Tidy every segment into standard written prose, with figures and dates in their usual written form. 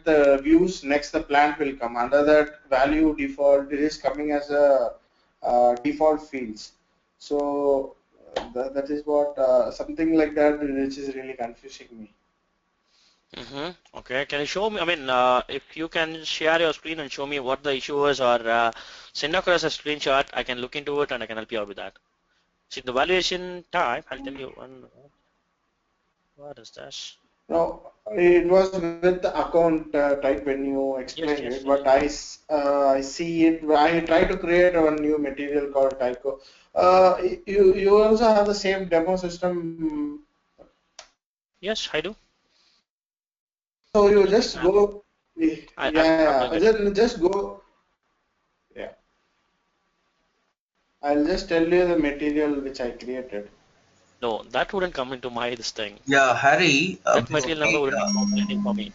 the views, next the plant will come. Under that value default, it is coming as a default fields. So that is what something like that, which is really confusing me. Okay, can you show me? I mean, if you can share your screen and show me what the issue is, or send across a screenshot, I can look into it and I can help you out with that. See, the valuation type, I'll tell you one. What is this? No, it was with the account type when you Yes, explained yes, it, yes. but I see it. I try to create a new material called Tyco. You also have the same demo system. Yes, I do. So you Just just go, yeah, I'm yeah, doing it. then just go. Yeah, I'll just tell you the material which I created. No, that wouldn't come into my this thing. Yeah, Harry, That material number basically, wouldn't be populating for me.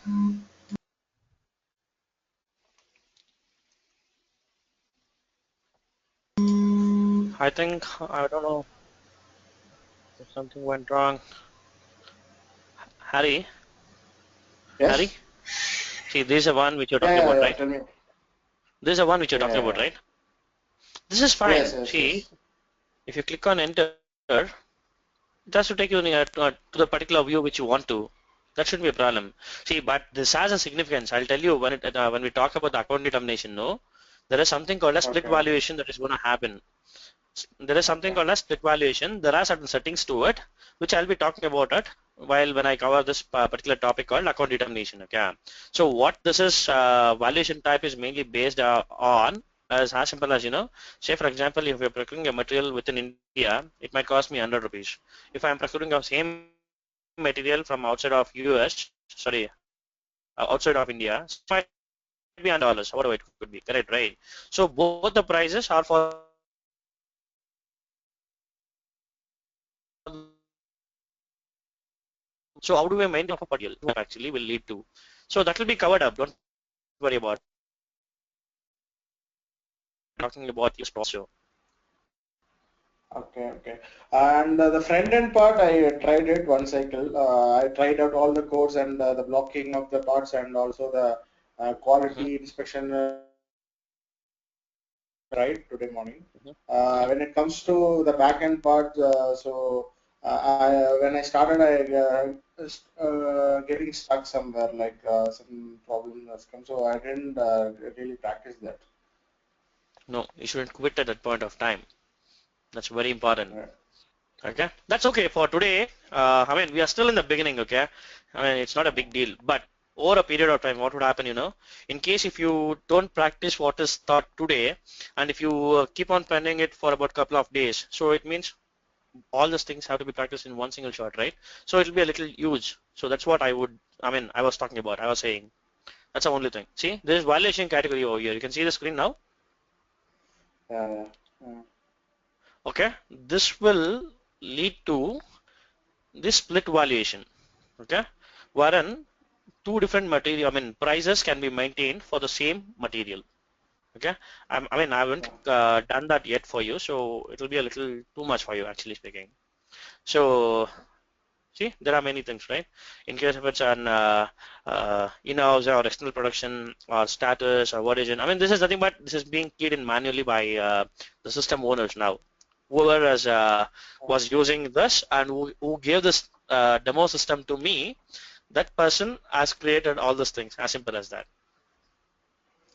I think I don't know if something went wrong. Harry, Harry, Yes? see, this is the one which you're Yeah, talking yeah, about, yeah. right? Tell me. This is the one which you're Yeah, talking yeah, about, yeah. right? This is Yes, fine. yes, See, yes. if you click on enter, it has to take you to the particular view which you want to. That shouldn't be a problem. See, but this has a significance. I'll tell you when we talk about the account determination. No, there is something called a split Okay, valuation that is going to happen. There is something okay, called a split valuation. There are certain settings to it, which I'll be talking about it while when I cover this particular topic called account determination. Okay. So what this is valuation type is mainly based on as simple as say for example, if you're procuring a material within India, it might cost me 100 rupees. If I'm procuring the same material from outside of US, sorry, outside of India, it might be $100, whatever it could be, correct, right? So both the prices are for the same material. So how do we maintain of a particular actually will lead to? So that will be covered up. Don't worry about. Talking about this process. okay, okay. And the front end part, I tried it one cycle. I tried out all the codes and the blocking of the parts and also the quality inspection right today morning. When it comes to the back end part, when I started, getting stuck somewhere, like some problem has come, so I didn't really practice that. No, you shouldn't quit at that point of time. That's very important. Uh, Okay, that's okay for today. I mean, we are still in the beginning. Okay, I mean, it's not a big deal. But over a period of time, what would happen? In case if you don't practice what is taught today, and if you keep on pending it for about a couple of days, so it means all these things have to be practiced in one single shot, right? So it'll be a little huge. So that's what I was talking about. I was saying that's the only thing. See, there is valuation category over here. You can see the screen now. yeah, yeah. Okay, this will lead to this split valuation. Okay, wherein two different material, prices can be maintained for the same material. Okay, I haven't done that yet for you, so it will be a little too much for you actually speaking. So see, there are many things, right? In case if it's an in-house or external production or status or what is it? This is nothing but this is being keyed in manually by the system owners now. Whoever was using this and who gave this demo system to me, that person has created all those things. As simple as that.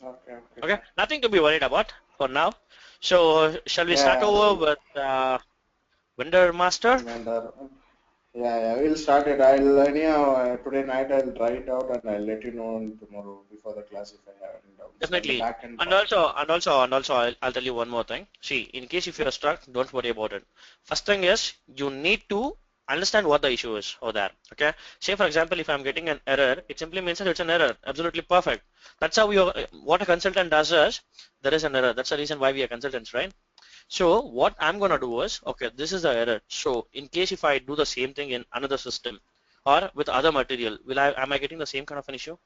Okay, okay. Okay, nothing to be worried about for now. So shall we start Yeah, over with vendor master? and yeah, we'll start it. I'll anyhow today night I'll try it out and I'll let you know tomorrow before the class if I have any doubts on the Definitely. back end And part. also, I'll tell you one more thing. See, in case if you're stuck, don't worry about it. First thing is you need to understand what the issue is over there. Okay. Say for example, if I'm getting an error, it simply means that it's an error. Absolutely perfect. That's how what a consultant does is there is an error. That's the reason why we are consultants, right? So what I'm gonna do is, okay, this is the error. So in case if I do the same thing in another system or with other material, am I getting the same kind of an issue?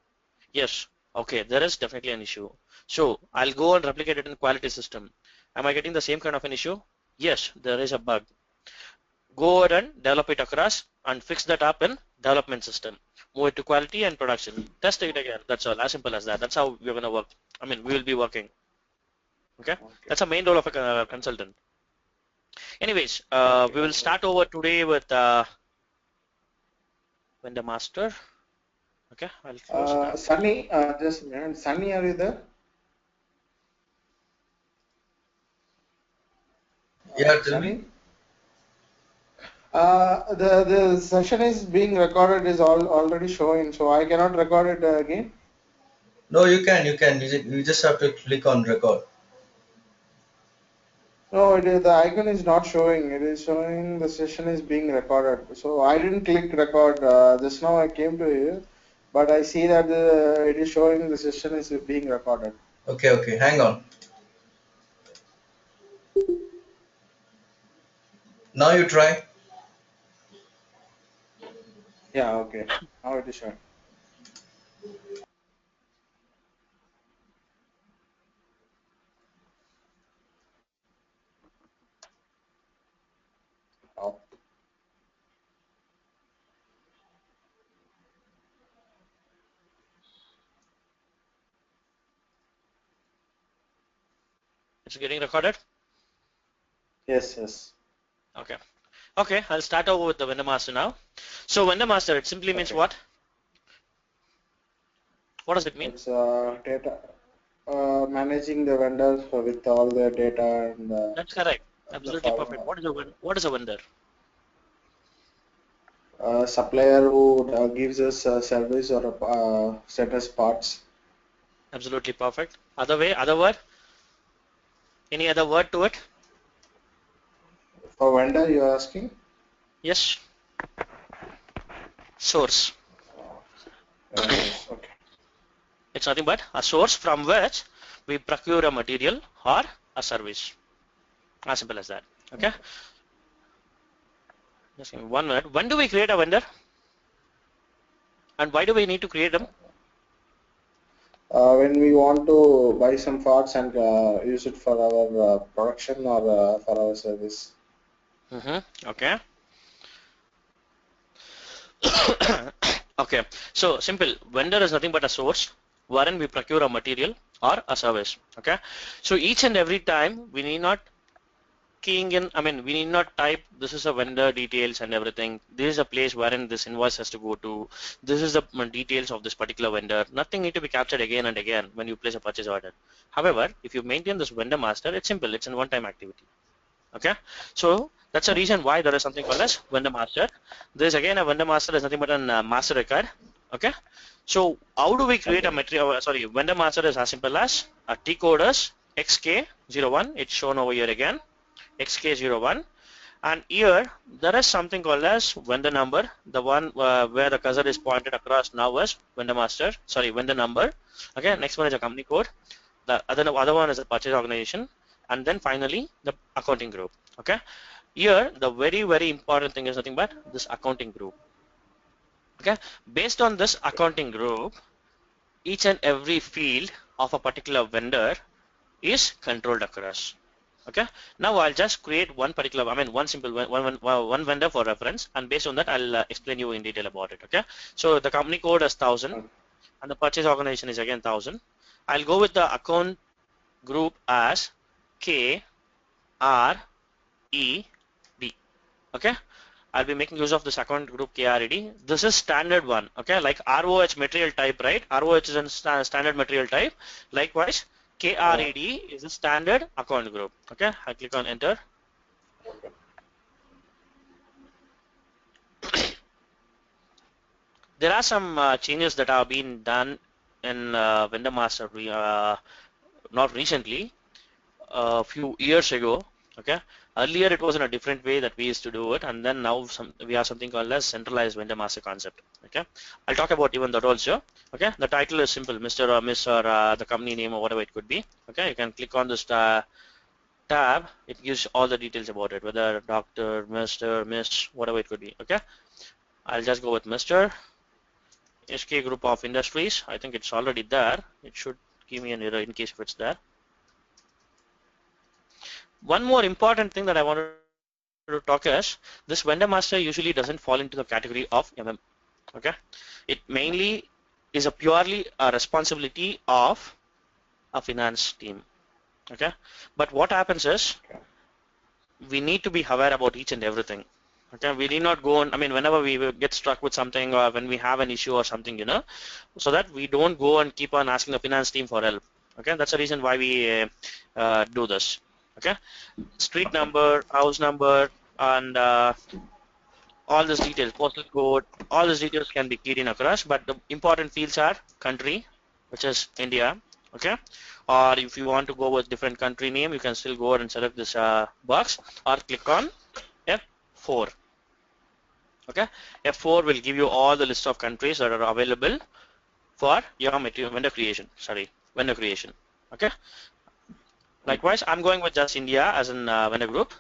Yes. Okay, there is definitely an issue. So I'll go and replicate it in quality system. Am I getting the same kind of an issue? Yes, there is a bug. Go ahead and develop it across and fix that up in development system. move it to quality and production, test it again. That's all, as simple as that. That's how we're gonna work. I mean, we will be working. Okay, Okay. that's the main role of a consultant. Anyways, Okay. we will Okay. start over today with vendor master. Okay, I'll close it up. Sunny, just a minute. Sunny, are you there? Yeah, tell me. Sunny? The session is being recorded is already showing, so I cannot record it again. No, you can, you just have to click on record. No, the icon is not showing. It is showing the session is being recorded. So I didn't click record. Just now I came to here, but I see that it is showing the session is being recorded. Okay, okay, hang on. Now you try. Yeah, okay. Now it is showing. Oh, It's getting recorded. yes, yes. Okay. Okay, I'll start over with the vendor master now. So vendor master, it simply means Okay. what? What does it mean? It's data managing the vendors with all their data and That's correct. the Absolutely perfect. What is a vendor? supplier who gives us a service or send us parts. Absolutely perfect. Other way, other word? Any other word to it? For vendor, you are asking? Yes. Source. Vendors. Okay. It's nothing but a source from which we procure a material or a service. As simple as that. Okay. Just give me 1 minute. When do we create a vendor? And why do we need to create them? When we want to buy some parts and use it for our production or for our service. Okay. Okay. So simple. Vendor is nothing but a source wherein we procure a material or a service. Okay. So each and every time we need not keying in, I mean, we need not type this is a vendor details and everything. This is a place wherein this invoice has to go to. This is the details of this particular vendor. Nothing need to be captured again and again when you place a purchase order. However, if you maintain this vendor master, it's simple. It's a one-time activity. Okay, so that's a reason why there is something called as vendor master. There's again a vendor master is nothing but a master record. Okay, so how do we create a Okay. material? Sorry, vendor master is as simple as a T code is XK01. It's shown over here again, XK01, and here there is something called as vendor number. The one where the cursor is pointed across now is vendor master. Sorry, vendor number. Okay, next one is a company code. The other one is the purchase organization, and then finally the accounting group. Okay, here the very important thing is nothing but this accounting group. Okay, based on this accounting group, each and every field of a particular vendor is controlled across. Okay, now I'll just create one particular, I mean one simple one vendor for reference, and based on that I'll explain you in detail about it. Okay, so the company code is 1000 and the purchase organization is again 1000. I'll go with the account group as K R E D. Okay, I'll be making use of this account group KRED. This is standard one. Okay, like ROH material type, right? ROH is a standard material type. Likewise, KRED is a standard account group. Okay, I click on enter. There are some changes that have been done in vendor master not recently, a few years ago. Okay, earlier it was in a different way that we used to do it, and then now we have something called as centralized vendor master concept. Okay, I'll talk about even that also. Okay, the title is simple, Mr. or Miss or the company name or whatever it could be. Okay, you can click on this tab. It gives all the details about it, whether doctor, Mr., Miss, whatever it could be. Okay, I'll just go with Mr. SK Group of Industries. I think it's already there. It should give me an error in case if it's there. One more important thing that I wanted to talk is this vendor master usually doesn't fall into the category of MM. Okay, it mainly is a purely a responsibility of a finance team. Okay, but what happens is Okay. we need to be aware about each and everything. Okay, we need not go on. I mean, whenever we will get struck with something or when we have an issue or something, so that we don't go and keep on asking the finance team for help. Okay, that's the reason why we do this. Okay, street Okay. number, house number, and all these details, postal code, all these details can be keyed in across, but the important fields are country, which is India, okay? Or if you want to go with different country name, you can still go and select this box or click on F4, okay? F4 will give you all the list of countries that are available for your material vendor creation, vendor creation, okay? Okay. Likewise, I'm going with just India as an vendor group,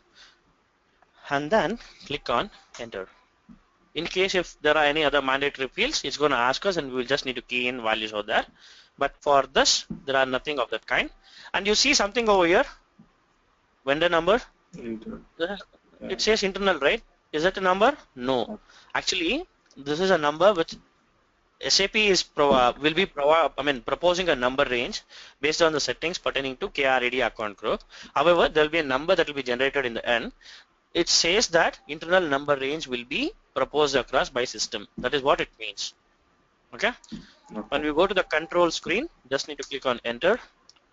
and then click on enter. In case if there are any other mandatory fields, it's going to ask us and we will just need to key in values over there. But for this, there are nothing of that kind. And you see something over here, vendor number, Enter. it Yeah. says internal, right? Is that a number? No. Okay. Actually, this is a number which SAP is proposing a number range based on the settings pertaining to KRAD account group. However, there will be a number that will be generated in the end. It says that internal number range will be proposed across by system. That is what it means. Okay. When Okay. we go to the control screen, just need to click on enter.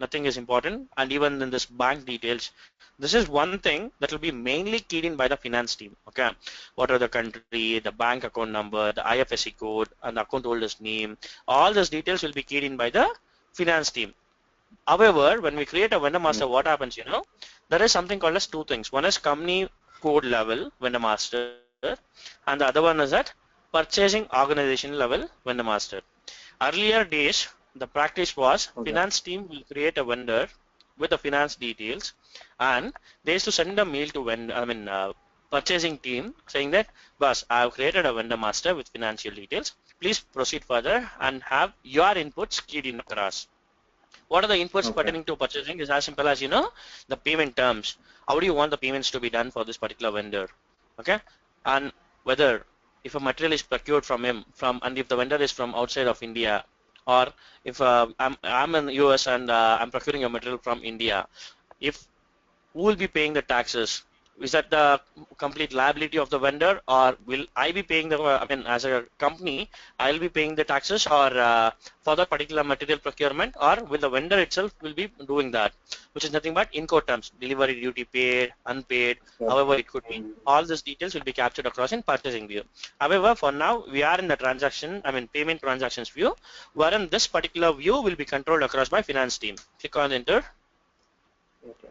Nothing is important. And even in this bank details, this is one thing that will be mainly keyed in by the finance team. Okay. What are the country, the bank account number, the IFSC code, and the account holder's name. All those details will be keyed in by the finance team. However, when we create a vendor master, what Okay. happens, there is something called as two things. One is company code level vendor master, and the other one is that purchasing organization level vendor master. Earlier days, the practice was Okay. finance team will create a vendor with the finance details, and they used to send a mail to purchasing team saying that, boss, I have created a vendor master with financial details. Please proceed further and have your inputs keyed in across. What are the inputs Okay. pertaining to purchasing is as simple as the payment terms. How do you want the payments to be done for this particular vendor? Okay, and whether if a material is procured from him and if the vendor is from outside of India, or if I'm in US and I'm procuring a material from India, if who will be paying the taxes? Is that the complete liability of the vendor, or will I be paying the? As a company, I'll be paying the taxes, or for that particular material procurement, or will the vendor itself will be doing that, which is nothing but in code terms: delivery duty paid, unpaid, Okay. however it could be. All these details will be captured across in purchasing view. However, for now, we are in the payment transactions view, wherein this particular view will be controlled across by finance team. Click on enter. Okay.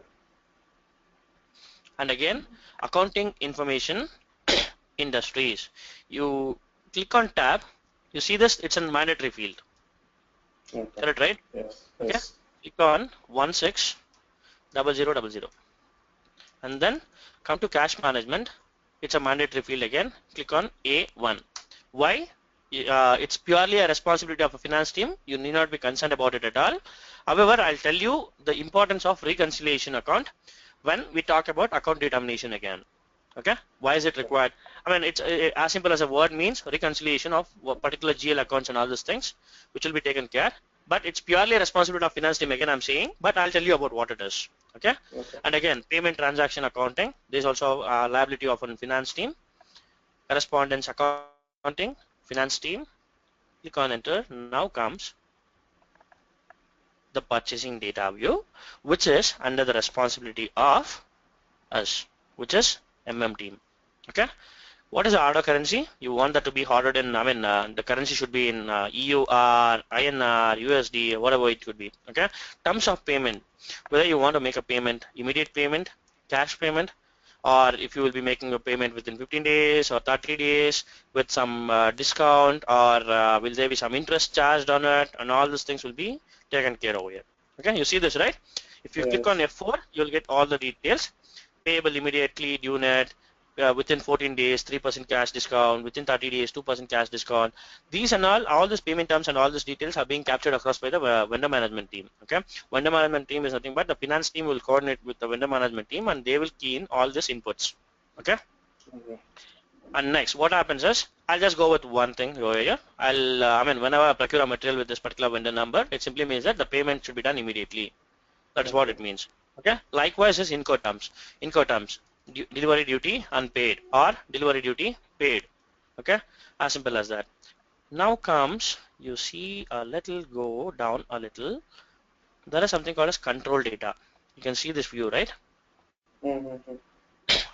And again, accounting information industries. You click on tab, you see this, it's a mandatory field. Okay. Correct, right? Yes. Okay. Yes. Click on 160000 and then come to cash management. It's a mandatory field again. Click on A1. Why? It's purely a responsibility of a finance team. You need not be concerned about it at all. However, I'll tell you the importance of reconciliation account when we talk about account determination again. Okay, why is it required? It's as simple as a word means reconciliation of particular GL accounts and all these things, which will be taken care. But it's purely a responsibility of finance team again, I'm saying, but I'll tell you about what it is. Okay, Okay. and again, payment transaction accounting. There's also liability of a finance team. Correspondence accounting, finance team. Click on enter. Now comes the purchasing data view, which is under the responsibility of us, which is team. Okay. What is the order currency? You want that to be ordered in, the currency should be in EUR, INR, USD, whatever it could be. Okay. Terms of payment, whether you want to make a payment, immediate payment, cash payment, or if you will be making a payment within 15 days or 30 days with some discount, or will there be some interest charged on it, and all these things will be taken care of here. Okay. You see this, right? If you click on Yes. F4, you'll get all the details. Payable immediately, due net, within 14 days 3% cash discount, within 30 days 2% cash discount. These and all these payment terms and all these details are being captured across by the vendor management team. Okay, vendor management team is nothing but the finance team will coordinate with the vendor management team and they will key in all these inputs. Okay, Okay. And next, what happens is, I'll just go with one thing over here. I mean, whenever I procure a material with this particular vendor number, it simply means that the payment should be done immediately. That is what Okay. it means. Okay. Likewise is Incoterms. Incoterms, delivery duty unpaid or delivery duty paid. Okay. As simple as that. Now comes, you see a little, go down a little. There is something called as control data. You can see this view, right? Mm-hmm.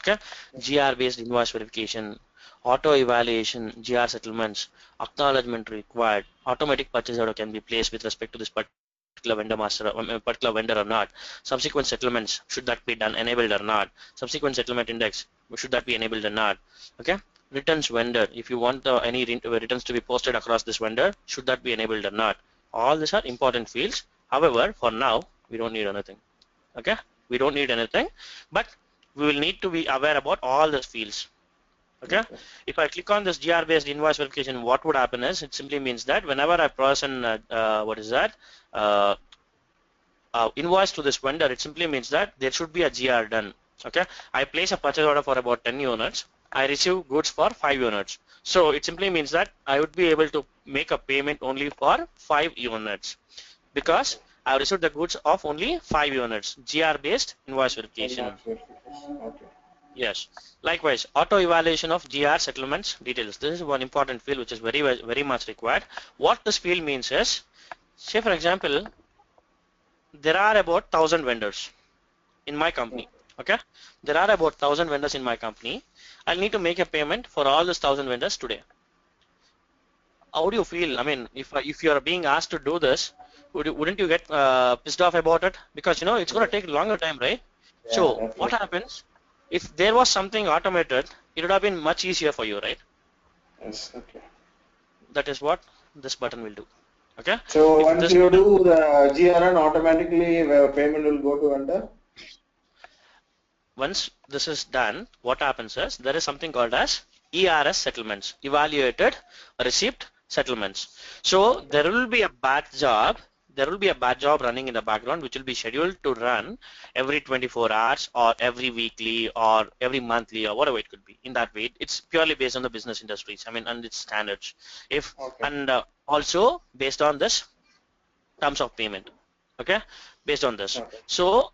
Okay. GR based invoice verification, auto evaluation, GR settlements, acknowledgement required, automatic purchase order can be placed with respect to this particular vendor master, particular vendor or not. Subsequent settlements, should that be done, enabled or not. Subsequent settlement index, should that be enabled or not. Okay. Returns vendor, if you want any returns to be posted across this vendor, should that be enabled or not. All these are important fields. However, for now, we don't need anything. Okay. We don't need anything, but we will need to be aware about all these fields. Okay. Okay. If I click on this GR based invoice verification, what would happen is, it simply means that whenever I process an what is that uh, invoice to this vendor, it simply means that there should be a GR done. Okay. I place a purchase order for about 10 units. I receive goods for 5 units. So it simply means that I would be able to make a payment only for 5 units because I have received the goods of only 5 units. GR based invoice verification. Invoice verification. Okay. Yes. Likewise, auto evaluation of GR settlements details. This is one important field which is very much required. What this field means is, say for example, there are about 1,000 vendors in my company. Okay, there are about 1,000 vendors in my company. I'll need to make a payment for all these 1,000 vendors today. How do you feel? I mean, if you are being asked to do this, wouldn't you get pissed off about it? Because it's going to take a longer time, right? Yeah, So what definitely. happens if there was something automated? It would have been much easier for you, right? Yes. Okay. That is what this button will do. Okay, So if once this you button, do the GRN, automatically payment will go to vendor. once this is done, what happens is there is something called as ERS settlements, evaluated receipt settlements. So Okay. there will be a batch job. There will be a batch job running in the background which will be scheduled to run every 24 hours or every weekly or every monthly or whatever it could be. In that way, it's purely based on the business industries. I mean, and its standards. If Okay. and also based on this terms of payment. Okay, based on this. Okay. So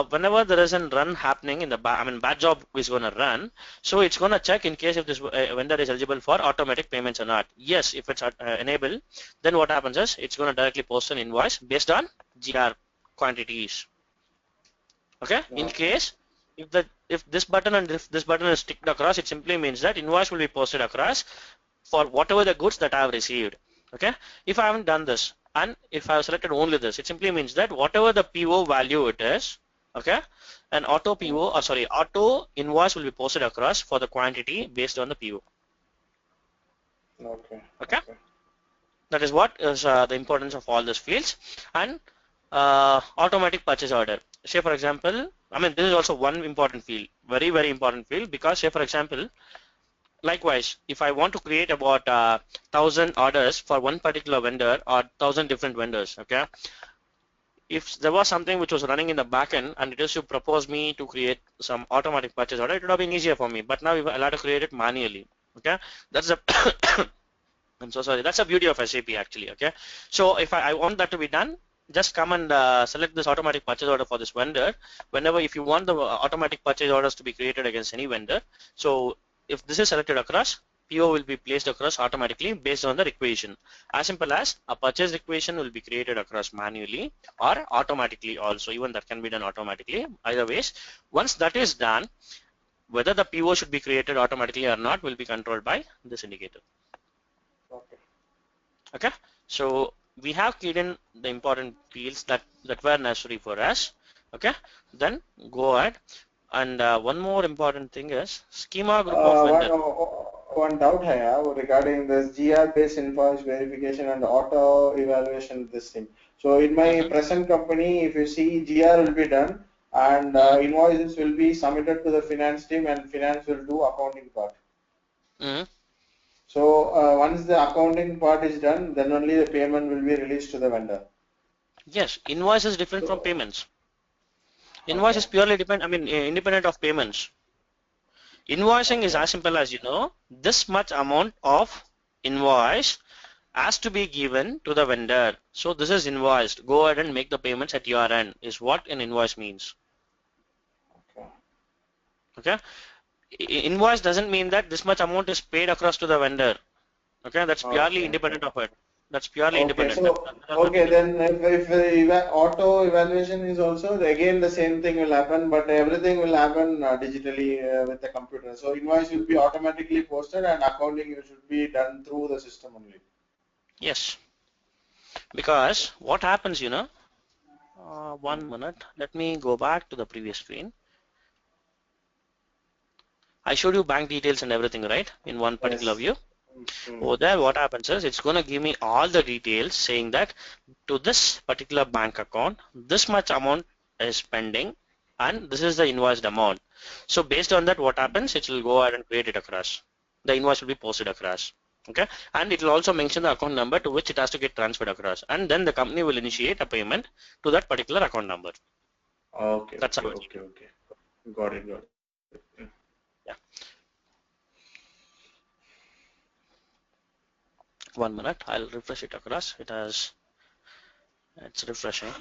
whenever there is a run happening in the I mean batch job is going to run, so it's going to check in case if this vendor is eligible for automatic payments or not. Yes, if it's enabled, then what happens is it's going to directly post an invoice based on GR quantities. Okay, in Okay. case if this button and if this button is ticked across, it simply means that invoice will be posted across for whatever the goods that I have received. Okay, if I haven't done this and if I have selected only this, it simply means that whatever the PO value it is, okay, an auto Mm. PO or sorry, auto invoice will be posted across for the quantity based on the PO. Okay. Okay, Okay. that is what is the importance of all these fields. And automatic purchase order. Say for example, I mean this is also one important field, very important field, because say for example, likewise, if I want to create about 1,000 orders for one particular vendor or 1,000 different vendors, okay, if there was something which was running in the backend and it is to propose me to create some automatic purchase order, it would have been easier for me. But now I'll have to create it manually. Okay, that's a I'm so sorry. That's the beauty of SAP actually. Okay, so if I want that to be done, just come and select this automatic purchase order for this vendor. Whenever if you want the automatic purchase orders to be created against any vendor, so if this is selected across, PO will be placed across automatically based on the requisition. As simple as a purchase requisition will be created across manually or automatically also. Even that can be done automatically. Either ways, once that is done, whether the PO should be created automatically or not will be controlled by this indicator. Okay. Okay, so we have keyed in the important fields that were necessary for us. Okay, then go ahead, and one more important thing is schema group of vendor. One doubt I have regarding this GR based invoice verification and auto evaluation this thing. So in my Mm-hmm, present company, if you see GR will be done and mm-hmm, invoices will be submitted to the finance team and finance will do accounting part. mm-hmm. So once the accounting part is done, then only the payment will be released to the vendor. Yes, invoice is different from So payments. Invoice okay, is purely depend. I mean, independent of payments. Invoicing is Okay. as simple as, this much amount of invoice has to be given to the vendor. So this is invoiced. Go ahead and make the payments at your end is what an invoice means. Okay. Okay. Invoice doesn't mean that this much amount is paid across to the vendor. Okay. That's purely Okay. Okay. independent of it. That's purely Okay, independent. so okay, then if auto evaluation is also again the same thing will happen, but everything will happen digitally with the computer. So invoice will be automatically posted, and accounting should be done through the system only. Yes. Because what happens, 1 minute. Let me go back to the previous screen. I showed you bank details and everything, right? In one particular Yes. view. Mm. Over there, what happens is it's going to give me all the details saying that to this particular bank account, this much amount is pending and this is the invoiced amount. So based on that, what happens? It will go ahead and create it across. The invoice will be posted across. Okay. And it will also mention the account number to which it has to get transferred across. And then the company will initiate a payment to that particular account number. Okay, That's okay, how it's okay, okay. Got it, got it. yeah. 1 minute. I'll refresh it across. It's refreshing.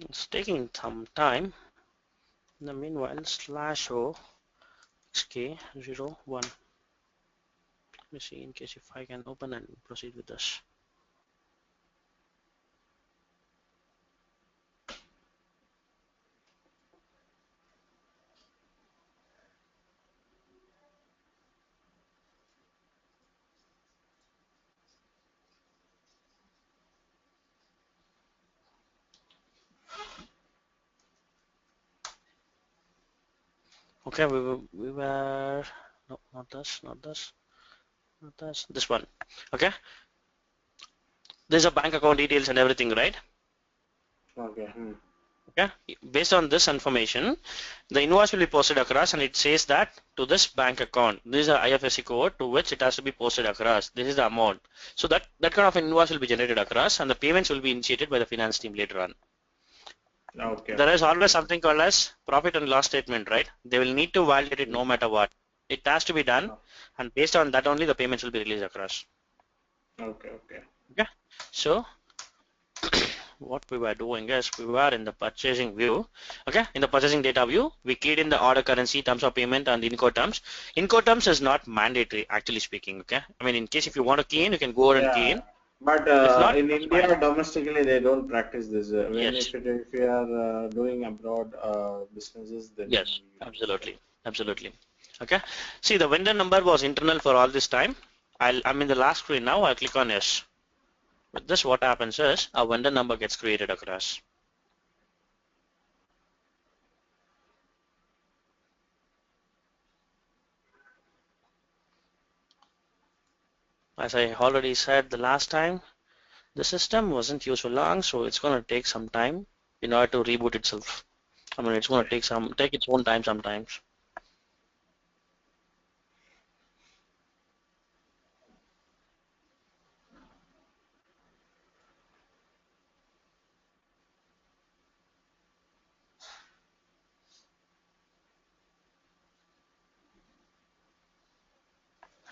It's taking some time. In the meanwhile, /o xk01. Let me see in case if I can open and proceed with this. Okay, we were no, not this, not this, not this, this one. Okay, there's a bank account details and everything, right? Okay. Okay, based on this information, the invoice will be posted across, and it says that to this bank account, this is a IFSC code to which it has to be posted across. This is the amount. So that kind of invoice will be generated across, and the payments will be initiated by the finance team later on. Okay, There okay, is always okay. something called as profit and loss statement, right? They will need to validate it no matter what. It has to be done, and based on that only the payments will be released across. Okay, okay. Okay, so what we were doing is we were in the purchasing view. Okay, in the purchasing data view, we keyed in the order currency, terms of payment, and Encode terms. Encode terms is not mandatory, actually speaking. Okay, I mean, in case if you want to key in, you can go ahead and key Yeah, in. but If not, in that's fine. India domestically they don't practice this. When Yes, if you are doing abroad businesses, then yes, you use that. absolutely, absolutely. Okay, see the vendor number was internal for all this time. I'm in the last screen now. I'll click on yes. With this, what happens is a vendor number gets created across. As I already said the last time, the system wasn't used for long, so it's going to take some time in order to reboot itself. I mean, it's going to take its own time sometimes.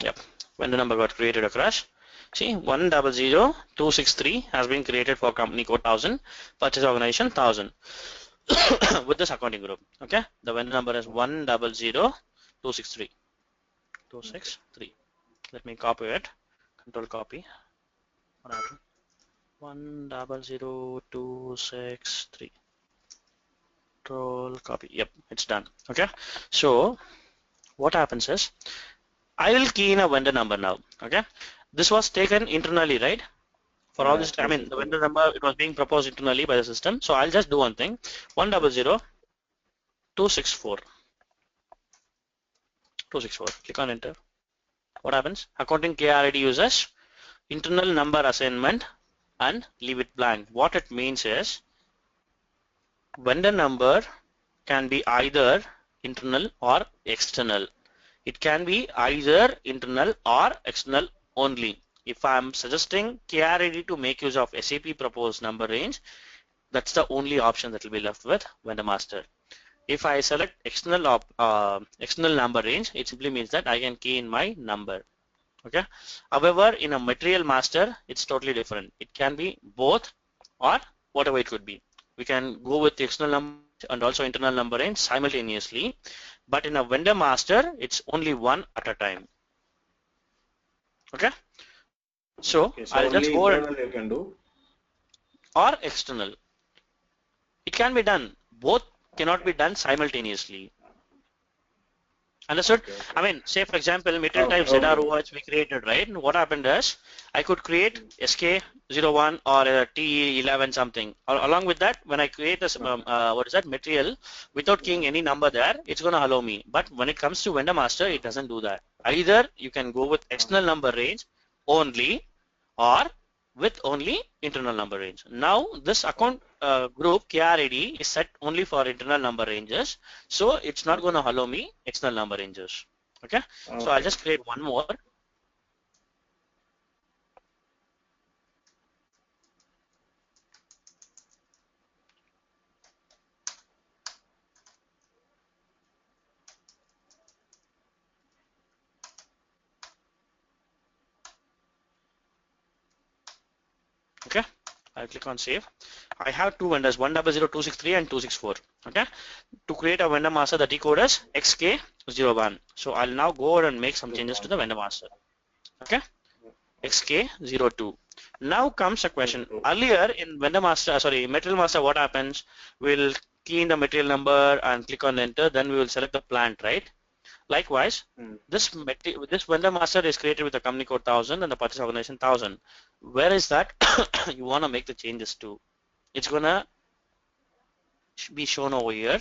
Yep, vendor number got created across. See, 1000263 has been created for company code 1000, purchase organization 1000 with this accounting group. Okay, the vendor number is 1000263. 263. Let me copy it. Control copy. What happened? 1000263. Control copy. Yep, it's done. Okay, so what happens is I will key in a vendor number now. Okay, this was taken internally, right? For all this, Yes, I yes, mean, yes, the yes. vendor number, it was being proposed internally by the system. So I'll just do one thing: 1000264. 264. Click on enter. What happens? Accounting KRID uses internal number assignment and leave it blank. What it means is vendor number can be either internal or external. It can be either internal or external only. If I'm suggesting KRID to make use of SAP proposed number range, that's the only option that will be left with vendor master. If I select external number range, it simply means that I can key in my number. Okay. However, in a material master, it's totally different. It can be both or whatever it could be. We can go with the external number and also internal number range simultaneously. But in a vendor master, it's only one at a time. Okay. So Okay, so I'll just only go and internal you can do. or external. It can be done. Both cannot be done simultaneously. Understood? Okay, okay. I mean, say for example, material Okay, type okay, okay. ZROH we created, right? And what happened is I could create SK01 or a TE11 something. Along with that, when I create a what is that material without keying any number there, it's going to allow me. But when it comes to vendor master, it doesn't do that. Either you can go with external number range only, or with only internal number range. Now this account group KRID is set only for internal number ranges, so it's not going to allow me external number ranges. Okay, so I'll Okay. just create one more. Okay, I'll click on save. I have two vendors, 1000263 and 264. Okay, to create a vendor master, the decode is XK01. So I'll now go ahead and make some changes to the vendor master. Okay, XK02. Now comes a question. Earlier in vendor master, sorry, material master, what happens? We'll key in the material number and click on enter. Then we will select the plant, right? Likewise, this vendor master is created with the company code 1000 and the purchase organization 1000. Where is that you want to make the changes to? It's gonna be shown over here.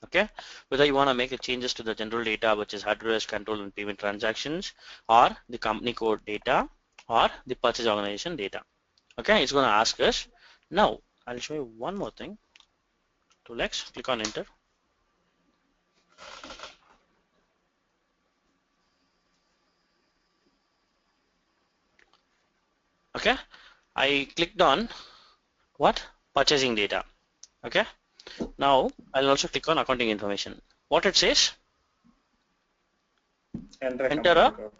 Okay, whether you want to make the changes to the general data, which is address, control, and payment transactions, or the company code data, or the purchase organization data. Okay, it's going to ask us. Now I'll show you one more thing. To let's click on enter. Okay, I clicked on what? Purchasing data. Okay, now I'll also click on accounting information. What it says? Enter Enter company a code.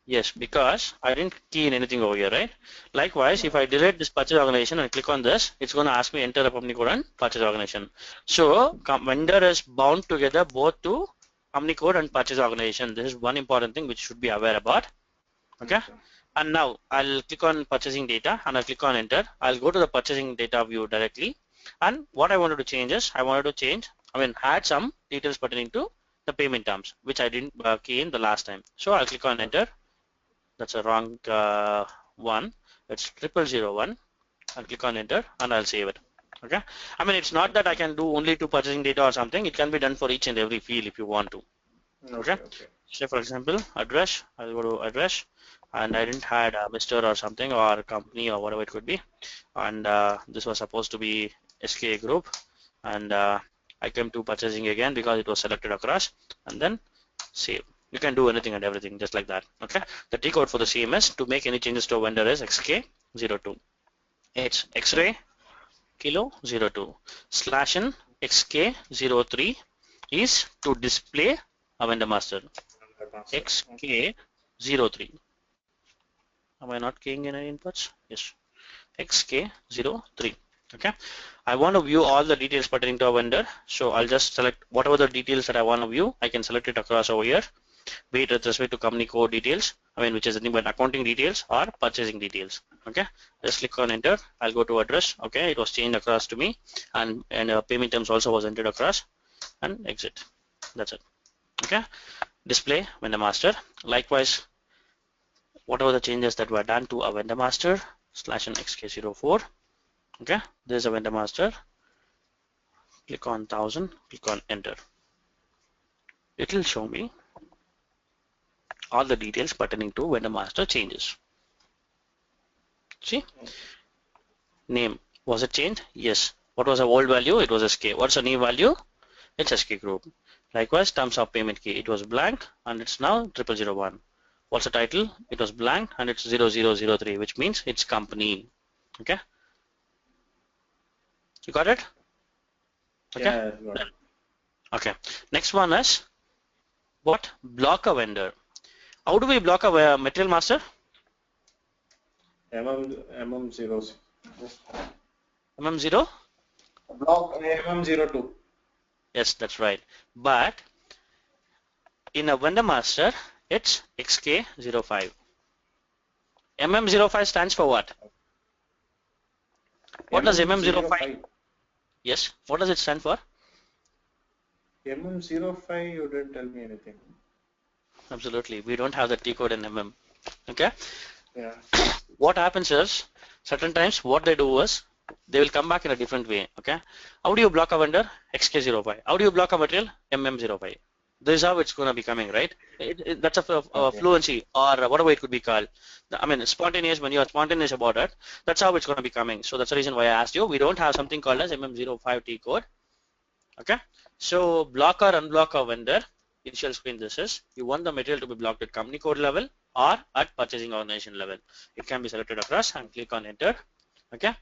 yes, because I didn't key in anything over here, right? Likewise, if I delete this purchase organization and click on this, it's going to ask me enter a company code and purchase organization. So vendor is bound together both to company code and purchase organization. This is one important thing which should be aware about. Okay. And now I'll click on purchasing data and I'll click on enter. I'll go to the purchasing data view directly. And what I wanted to change is add some details pertaining to the payment terms, which I didn't key in the last time. So I'll click on enter. That's a wrong one. It's 0001. I'll click on enter and I'll save it. Okay. I mean, it's not that I can do only to purchasing data or something. It can be done for each and every field if you want to. Okay. Say for example, address. I'll go to address, and I didn't had Mr. or something or company or whatever it could be, and this was supposed to be SK group, and I came to purchasing again because it was selected across, and then save. You can do anything and everything just like that. Okay, the T code for the CMS to make any changes to a vendor is XK02. It's X-ray kilo 02 slash in XK03 is to display a vendor master. XK03. Am I not keying in any inputs? Yes. XK03. Okay. I want to view all the details pertaining to a vendor. So I'll just select whatever the details that I want to view. I can select it across over here. Be it with respect to company code details, which is nothing but accounting details or purchasing details. Okay. Just click on enter. I'll go to address. Okay. It was changed across to me, and payment terms also was entered across, and exit. That's it. Okay. Display vendor master. Likewise, whatever the changes that were done to a vendor master slash in XK04. Okay, there's a vendor master. Click on 1000, click on enter. it will show me all the details pertaining to vendor master changes. See, name, was it changed? Yes. What was the old value? It was SK. What's the new value? It's SK group. Likewise, terms of payment key, it was blank and it's now 0001. What's the title? It was blank and it's 0003, which means it's company. Okay, you got it? Okay. Yeah, got it. Okay. Next one is what? Block a vendor. How do we block a material master? MM0. MM0? Block MM02. Yes, that's right. But in a vendor master, it's XK05. MM05 stands for what? What does MM05? Yes. What does it stand for? MM05, you didn't tell me anything. Absolutely. We don't have the T code in MM. Okay. Yeah. What happens is, certain times what they do is, they will come back in a different way. Okay. How do you block a vendor? XK05. How do you block a material? MM05. This is how it's going to be coming, right? That's a fluency or whatever it could be called. I mean, spontaneous, when you are spontaneous about it, that's how it's going to be coming. So that's the reason why I asked you. We don't have something called as MM05 T code. Okay. So block or unblock a vendor, initial screen this is, you want the material to be blocked at company code level or at purchasing organization level. It can be selected across and click on enter. Okay.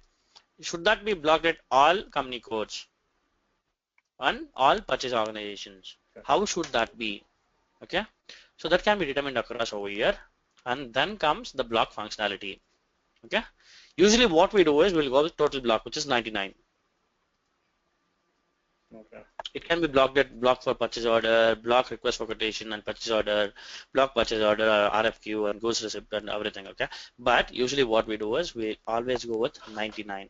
Should that be blocked at all company codes and all purchase organizations? How should that be? Okay. So that can be determined across over here, and then comes the block functionality. Okay. Usually what we do is we'll go with total block, which is 99. Okay. It can be blocked for purchase order, block request for quotation and purchase order, block purchase order, RFQ and goods receipt and everything. Okay. But usually what we do is we always go with 99.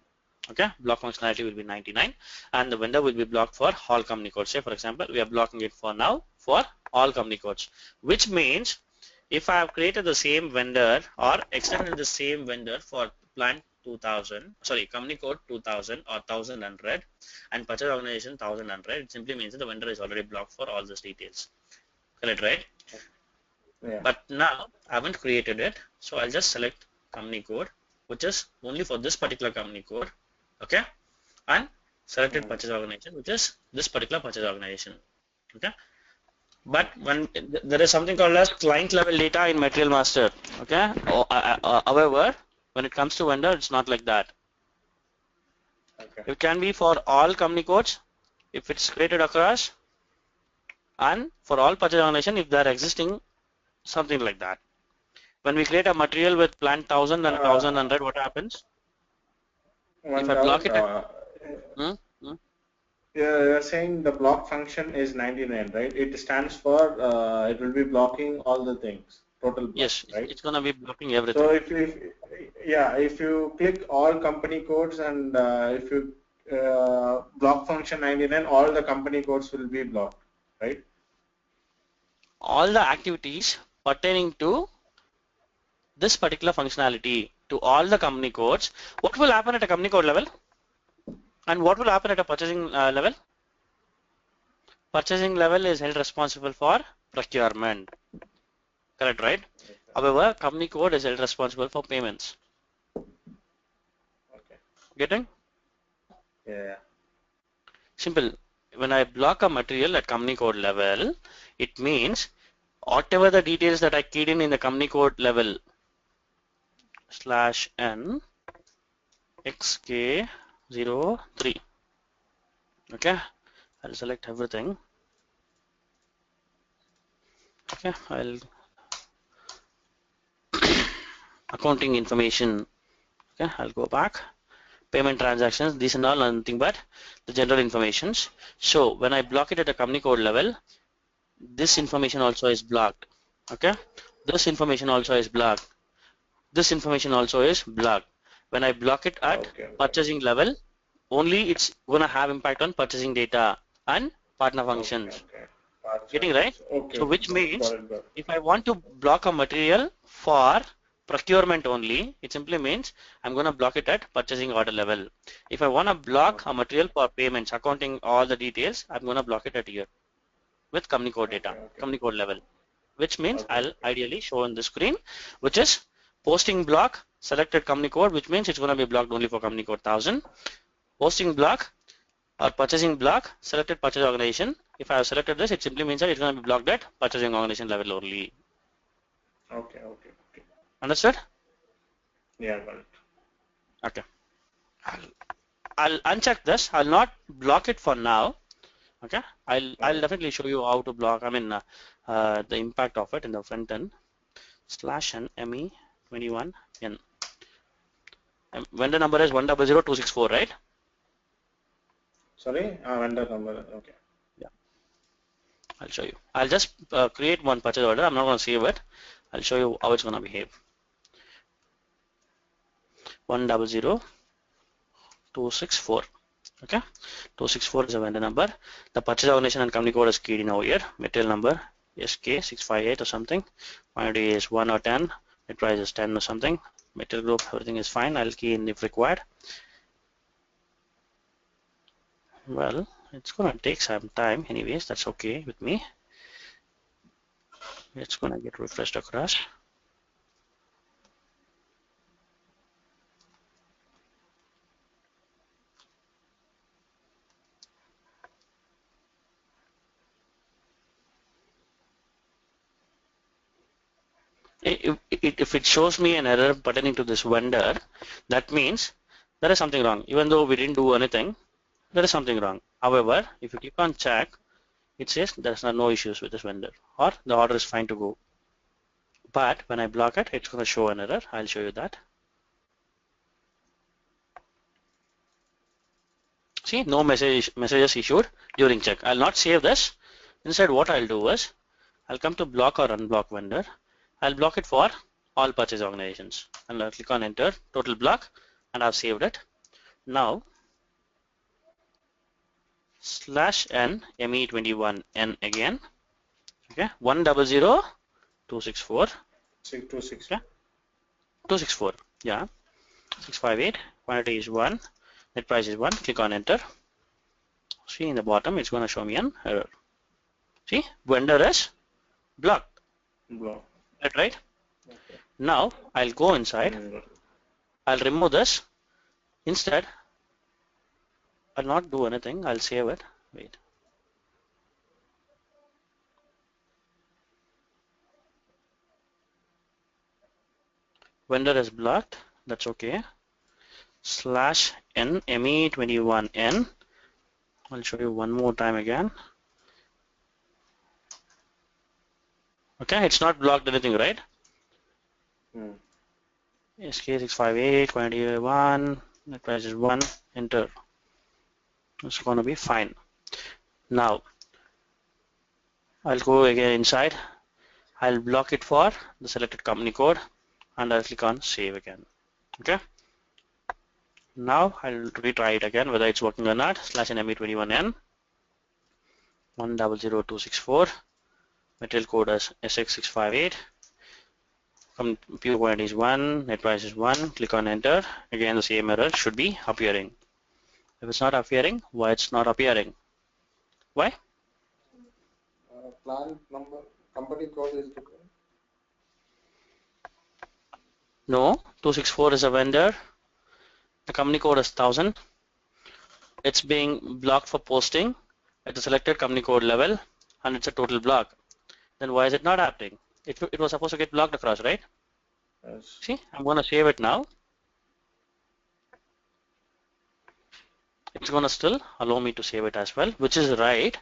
Okay. Block functionality will be 99 and the vendor will be blocked for all company codes. Say for example, we are blocking it for now for all company codes, which means if I have created the same vendor or extended the same vendor for plant 2000, sorry, company code 2000 or 1100 and purchase organization 1100, it simply means that the vendor is already blocked for all those details. Correct, right? Yeah. But now I haven't created it, so I'll just select company code, which is only for this particular company code. Okay, and selected purchase organization, which is this particular purchase organization. Okay. But when there is something called as client level data in material master. Okay. However, when it comes to vendor, it's not like that. Okay. It can be for all company codes if it's created across, and for all purchase organization if they are existing, something like that. When we create a material with plant 1000 and 1100, what happens? If I block it at Yeah, you're saying the block function is 99, right? It stands for it will be blocking all the things, total block, yes, right? it's gonna be blocking everything. So if you click all company codes and if you block function 99, all the company codes will be blocked, right? All the activities pertaining to this particular functionality to all the company codes. What will happen at a company code level? And what will happen at a purchasing level? Purchasing level is held responsible for procurement. Correct, right? Okay. However, company code is held responsible for payments. Okay. Getting? Yeah. Simple. When I block a material at company code level, it means whatever the details that I keyed in the company code level /n xk03. Okay, I'll select everything. Okay, I'll accounting information. Okay, I'll go back. Payment transactions, these are all nothing but the general informations. So when I block it at a company code level, this information also is blocked. Okay, this information also is blocked. This information also is blocked. When I block it at purchasing level, only it's gonna have impact on purchasing data and partner functions. Getting right? Okay. So which means Got it. if I want to block a material for procurement only, it simply means I'm going to block it at purchasing order level. If I want to block a material for payments, accounting all the details, I'm going to block it at here. with company code data, Okay. Okay. company code level, which means Okay. I'll Okay. ideally show on the screen, which is posting block selected company code, which means it's going to be blocked only for company code 1000. Posting block or purchasing block selected purchase organization. If I have selected this, it simply means that it's going to be blocked at purchasing organization level only. Okay. Okay. Okay. Understood? Yeah, got it. Okay. I'll uncheck this. I'll not block it for now. Okay. I'll Okay. definitely show you how to block. I mean the impact of it in the front end. /n me21 n. Vendor number is 100264, right? Sorry, vendor number. Okay. Yeah. I'll show you. I'll just create one purchase order. I'm not going to save it. I'll show you how it's going to behave. 100264. Okay. 264 is a vendor number. The purchase organization and company code is keyed in over here. Material number SK658 or something. Quantity is 1 or 10. The price is 10 or something. Material group, everything is fine. I'll key in if required. Well, it's gonna take some time anyways. That's okay with me. It's gonna get refreshed across. If it shows me an error pertaining to this vendor, that means there is something wrong. Even though we didn't do anything, there is something wrong. However, if you click on check, it says there's no issues with this vendor or the order is fine to go. But when I block it, it's going to show an error. I'll show you that. See, no messages issued during check. I'll not save this. Instead, what I'll do is I'll come to block or unblock vendor. I'll block it for all purchase organizations and I'll click on enter total block and I've saved it. Now /n me21n again. Okay, 100264. 6264. Okay, 264. Yeah, 658. Quantity is 1. Net price is 1. Click on enter. See in the bottom, it's going to show me an error. See, vendor is blocked. Block. That right? Okay. Now I'll go inside. I'll remove this. Instead, I'll not do anything. I'll save it. Wait. Vendor is blocked. That's okay. /n me21n. I'll show you one more time again. Okay, it's not blocked anything, right? SK658, quantity 1, net price is 1, enter. It's going to be fine. Now, I'll go again inside. I'll block it for the selected company code and I'll click on save again. Okay. Now I'll retry it again whether it's working or not. /n me21n 100264. Material code is SX658. Compute quantity is 1, net price is 1. Click on enter. Again, the same error should be appearing. If it's not appearing, why it's not appearing? Why? Plant number, company code is different. No, 264 is a vendor. The company code is 1000. It's being blocked for posting at the selected company code level and it's a total block. Then why is it not happening? It was supposed to get blocked across, right? Yes. See, I'm going to save it now. It's going to still allow me to save it as well, which is right.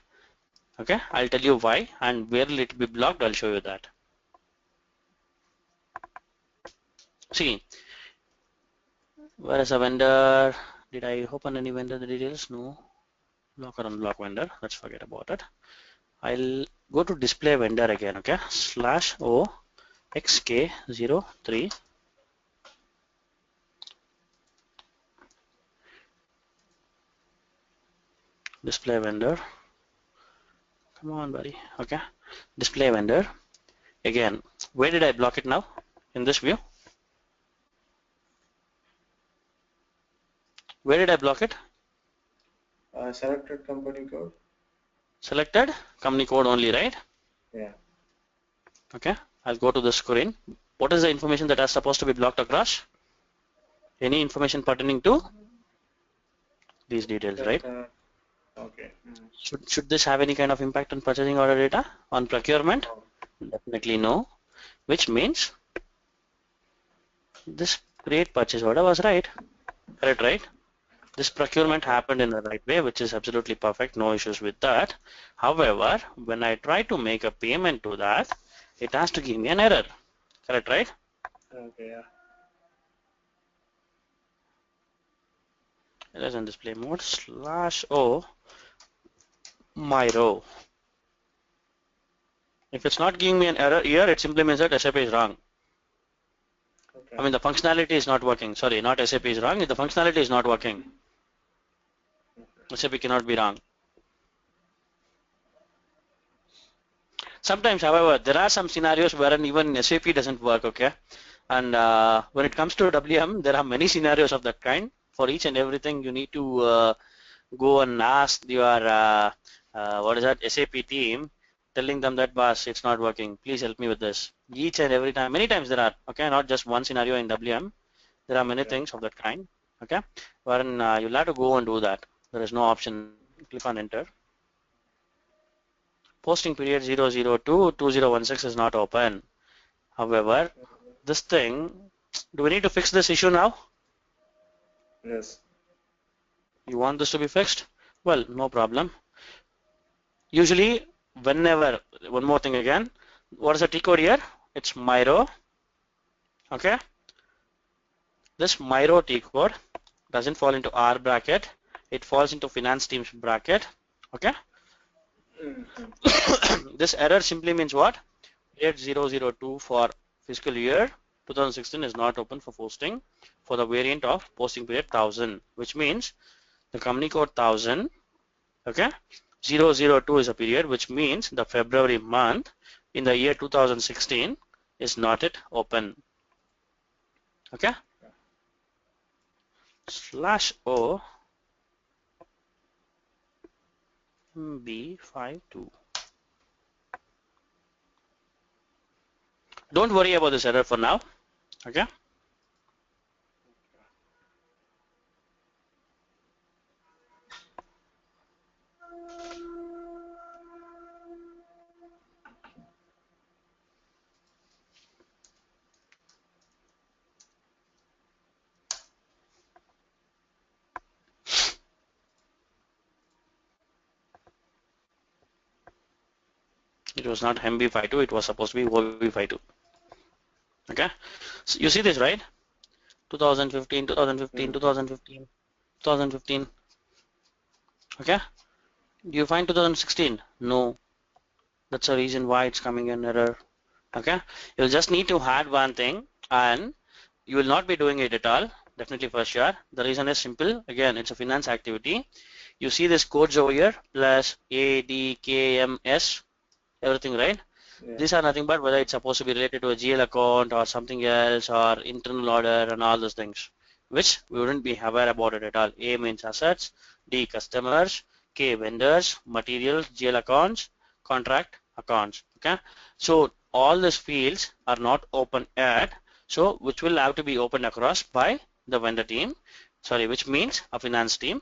Okay, I'll tell you why and where will it be blocked. I'll show you that. See, where is a vendor? Did I open any vendor details? No. Block or unblock vendor. Let's forget about it. I'll go to display vendor again. Okay, /o xk03. Display vendor. Come on, buddy. Okay, display vendor. Again, where did I block it now? In this view. Where did I block it? Selected company code. Selected company code only, right? Yeah. Okay, I'll go to the screen. What is the information that are supposed to be blocked across? Any information pertaining to these details, That, right? okay. Should this have any kind of impact on purchasing order data on procurement? Oh, Definitely no, which means this create purchase order was right. Correct, right? This procurement yeah. happened in the right way, which is absolutely perfect, no issues with that. However, when I try to make a payment to that, it has to give me an error. Correct, right? Okay. Yeah. It is in display mode /o my row. If it's not giving me an error here, it simply means that SAP is wrong. I Okay. mean, the functionality is not working. Sorry, not SAP is wrong. The functionality is not working. SAP cannot be wrong. Sometimes, however, there are some scenarios wherein even SAP doesn't work, okay? And when it comes to WM, there are many scenarios of that kind. For each and everything, you need to go and ask your, what is that, SAP team, telling them that, boss, it's not working. Please help me with this. Each and every time, many times there are, okay? Not just one scenario in WM. There are many Okay. things of that kind, okay? Wherein you'll have to go and do that. There is no option. Click on enter. Posting period 002 2016 is not open. However, this thing, do we need to fix this issue now? Yes. You want this to be fixed? Well, no problem. Usually, whenever, one more thing again, what is the T code here? It's Myro. Okay. This Myro T code doesn't fall into R bracket. It falls into finance team's bracket. Okay. This error simply means what? Period 002 for fiscal year 2016 is not open for posting for the variant of posting period 1000, which means the company code 1000, okay, 002 is a period, which means the February month in the year 2016 is not yet open. Okay, /o B52. Don't worry about this error for now. Okay. It was not MB52, it was supposed to be OB52. Okay, so you see this, right? 2015, 2015, 2015, 2015. Okay, do you find 2016? No, that's the reason why it's coming an error. Okay, you'll just need to add one thing, and you will not be doing it at all, definitely for sure. The reason is simple. Again, it's a finance activity. You see this codes over here, plus ADKMS, everything, right? Yeah. These are nothing but whether it's supposed to be related to a GL account or something else or internal order and all those things, which we wouldn't be aware about it at all. A means assets, D customers, K vendors, materials, GL accounts, contract accounts. Okay, so all these fields are not open yet, so which will have to be opened across by the vendor team. Sorry, which means a finance team.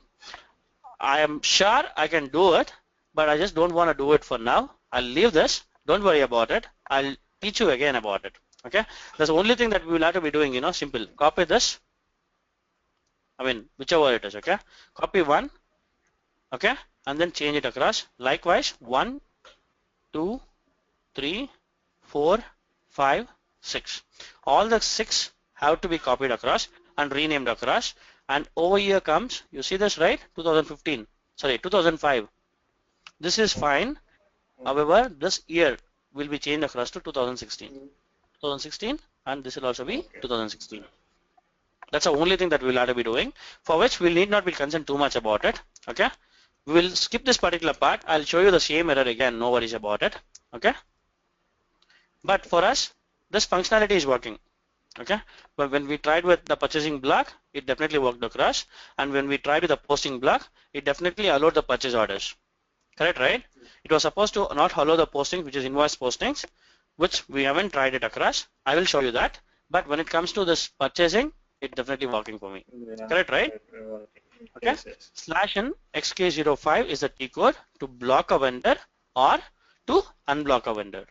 I am sure I can do it, but I just don't want to do it for now. I'll leave this. Don't worry about it. I'll teach you again about it. Okay. That's the only thing that we will have to be doing, simple. Copy this. I mean, whichever it is. Okay. Copy one. Okay. And then change it across. Likewise, 1, 2, 3, 4, 5, 6. All the 6 have to be copied across and renamed across. And over here comes, you see this, right? 2015. Sorry, 2005. This is fine. However, this year will be changed across to 2016. 2016, and this will also be Okay. 2016. That's the only thing that we'll have to be doing, for which we need not be concerned too much about it. Okay. We will skip this particular part. I'll show you the same error again. No worries about it. Okay. But for us, this functionality is working. Okay. But when we tried with the purchasing block, it definitely worked across. And when we tried with the posting block, it definitely allowed the purchase orders. correct, right? It was supposed to not allow the postings, which is invoice postings, which we haven't tried it across. I will show you that. But when it comes to this purchasing, it definitely working for me. Yeah. Correct, right? Okay. Yes, yes. /n xk05 is the T code to block a vendor or to unblock a vendor.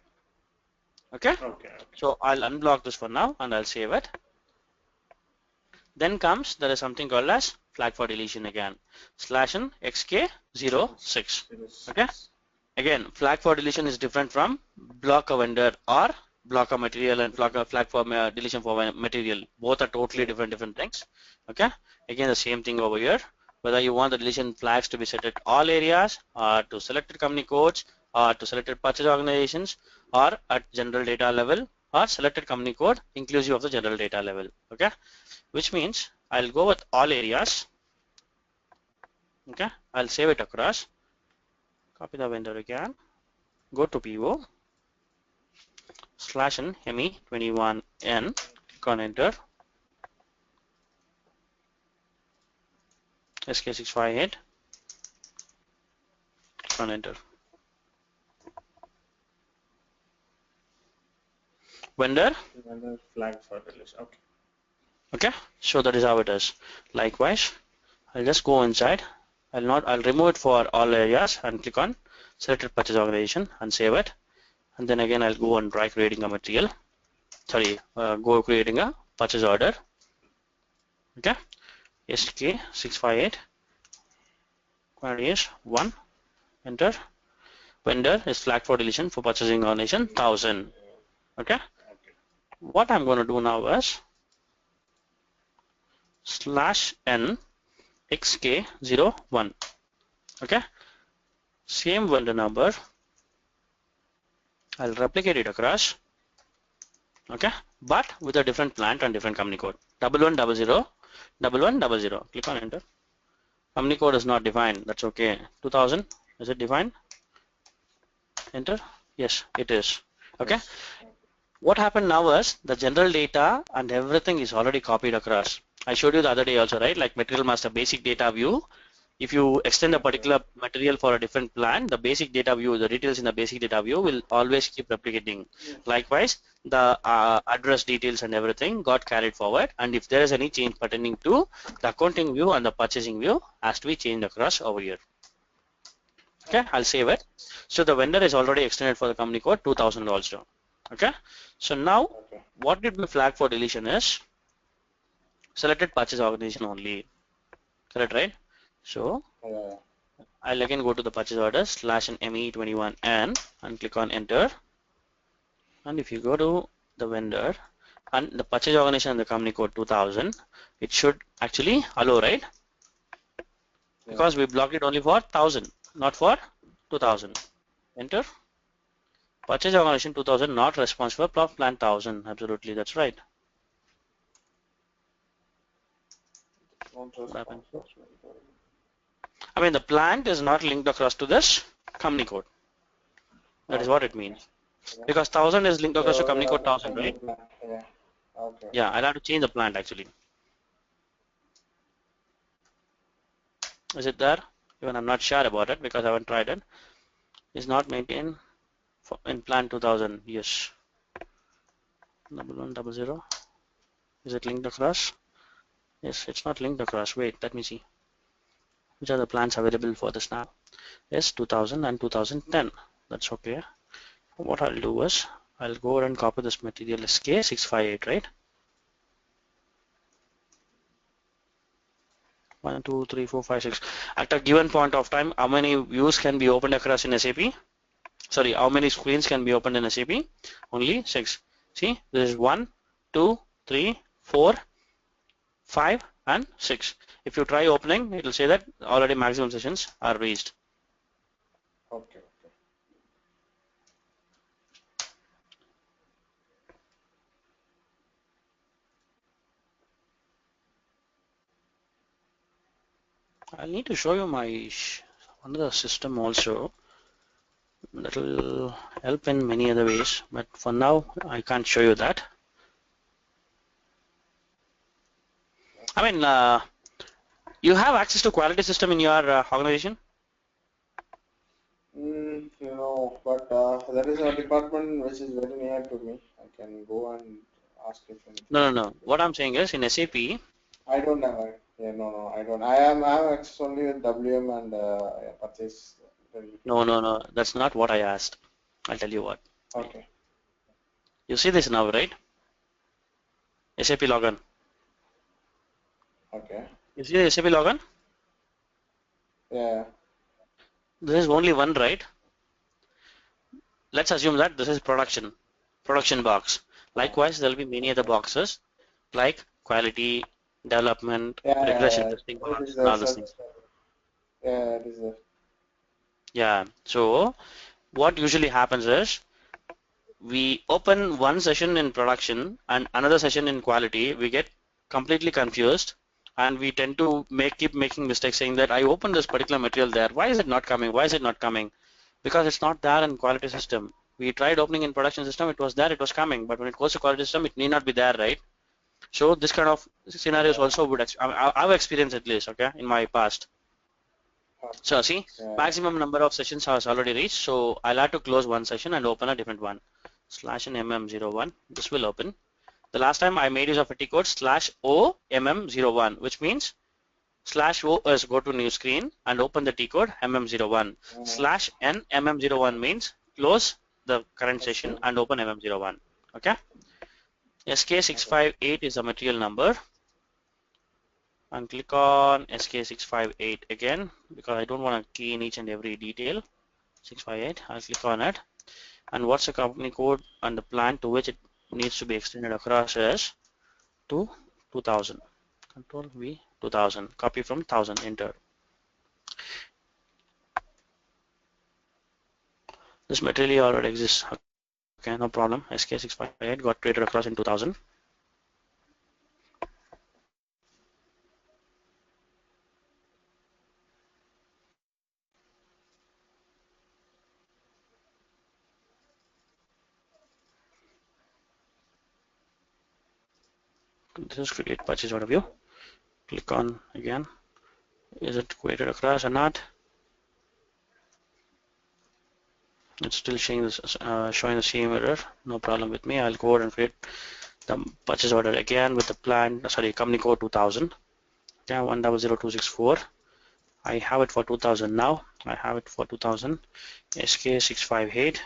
Okay. Okay. So I'll unblock this for now and I'll save it. Then comes there is something called as flag for deletion again. /n xk06. Okay. Again, flag for deletion is different from block a vendor or block a material and flag for deletion for material. Both are totally different things. Okay. Again, the same thing over here. Whether you want the deletion flags to be set at all areas or to selected company codes or to selected purchase organizations or at general data level or selected company code inclusive of the general data level. Okay. Which means I'll go with all areas. Okay. I'll save it across. Copy the vendor again. Go to PO. /n ME21N, click on enter, SK658, click on enter. Vendor, Flag for deletion. Okay. okay, so that is how it is. Likewise, I'll just go inside. I'll remove it for all areas and click on selected purchase organization and save it. And then again, I'll go and try creating a material. Go creating a purchase order. Okay, SK658, query is 1, enter. Vendor is flag for deletion for purchasing organization 1000. Okay. What I'm going to do now is /n xk01. Okay. Same vendor number. I'll replicate it across. Okay. But with a different plant and different company code. 1100 Click on enter. Company code is not defined. That's okay. 2000. Is it defined? Enter. Yes, it is. Okay. What happened now is the general data and everything is already copied across. I showed you the other day also, right? Like material master basic data view. If you extend a particular material for a different plant, the basic data view, the details in the basic data view will always keep replicating. Likewise, the address details and everything got carried forward. And if there is any change pertaining to the accounting view and the purchasing view has to be changed across over here. Okay, I'll save it. So the vendor is already extended for the company code 2000 also. Okay, so now what did we flag for deletion is selected purchase organization only. Correct, right? So I'll again go to the purchase order /n ME21N and click on enter. And if you go to the vendor and the purchase organization and the company code 2000, it should actually allow, right? Because we blocked it only for 1000, not for 2000. Enter. Purchase organization 2000 not responsible for plant 1000. Absolutely, that's right. What happened? I mean, the plant is not linked across to this company code. That is what it means. Because 1000 is linked across to company code 1000, right? Yeah, I'll have to change the plant actually. Is it there? Even I'm not sure about it because I haven't tried it. Is not maintained in plant 2000. Yes. 1100. Is it linked across? Yes, it's not linked across. Wait, let me see. Which are the plants available for this now? Yes, 2000 and 2010. That's okay. What I'll do is I'll go ahead and copy this material SK658, right? 1, 2, 3, 4, 5, 6. At a given point of time, how many views can be opened across in SAP? Sorry, how many screens can be opened in SAP? Only 6. See, this is 1, 2, 3, 4, 5, and 6. If you try opening, it will say that already maximum sessions are reached. Okay. I need to show you my another system also. That will help in many other ways, but for now I can't show you that. I mean, you have access to quality system in your organization? No, but there is a department which is very near to me. I can go and ask if anything No, no, is no. needed. What I'm saying is in SAP, I don't have it. Yeah, no, no, I don't. I'm access only with WM and yeah, purchase related no, no, things. no. That's not what I asked. I'll tell you what. Okay, You see this now, right? SAP login. okay, You see the SAP login? yeah, This is only one, right? Let's assume that this is production box. uh, Likewise, there will be many other okay, boxes like quality, development, yeah, yeah, regression yeah. testing It box, is and there, all these sir. things. Yeah, it is there. Yeah. So what usually happens is we open one session in production and another session in quality. We get completely confused and we tend to keep making mistakes saying that I opened this particular material there. Why is it not coming? Why is it not coming? Because it's not there in quality system. We tried opening in production system, it was there, it was coming, but when it goes to quality system, it need not be there, right? So this kind of scenarios Yeah, also would I've experienced at least, okay, in my past. So see, yeah, maximum number of sessions has already reached, so I'll have to close one session and open a different one. Slash in mm01, this will open. The last time I made use of a T code slash o mm01, which means slash o is go to new screen and open the T code mm01. yeah. Slash n mm01 means close the current session Okay, and open mm01. Okay. okay, SK658 is a material number, and click on SK658 again because I don't want to key in each and every detail. 658, I'll click on it. And what's the company code and the plan to which it needs to be extended across is to 2000. Control V 2000. Copy from 1000. Enter. This material already exists. Okay, no problem. SK658 got created across in 2000. This is create purchase order view. Click on again. Is it created across or not? It's still showing the same error. No problem with me. I'll go ahead and create the purchase order again with the plan. Sorry, company code 2000. Okay, 100264. I have it for 2000 now. I have it for 2000. SK658.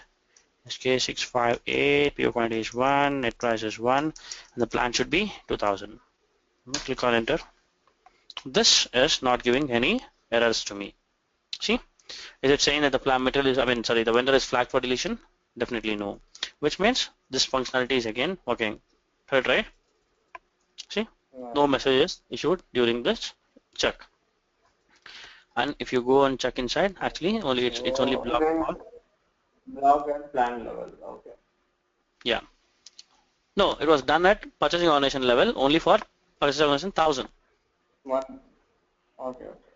SK658. PO quantity is 1. Net price is 1. And the plan should be 2000. Click on enter. This is not giving any errors to me. See, is it saying that the plan material is, the vendor is flagged for deletion? Definitely no. Which means this functionality is again working. Heard right? See, yeah. no messages issued during this check. And if you go and check inside, actually only it's only So blocked then for, block and plan level. Okay, yeah. No, it was done at purchasing organization level only for purchasing organization 1000. one. Okay, okay.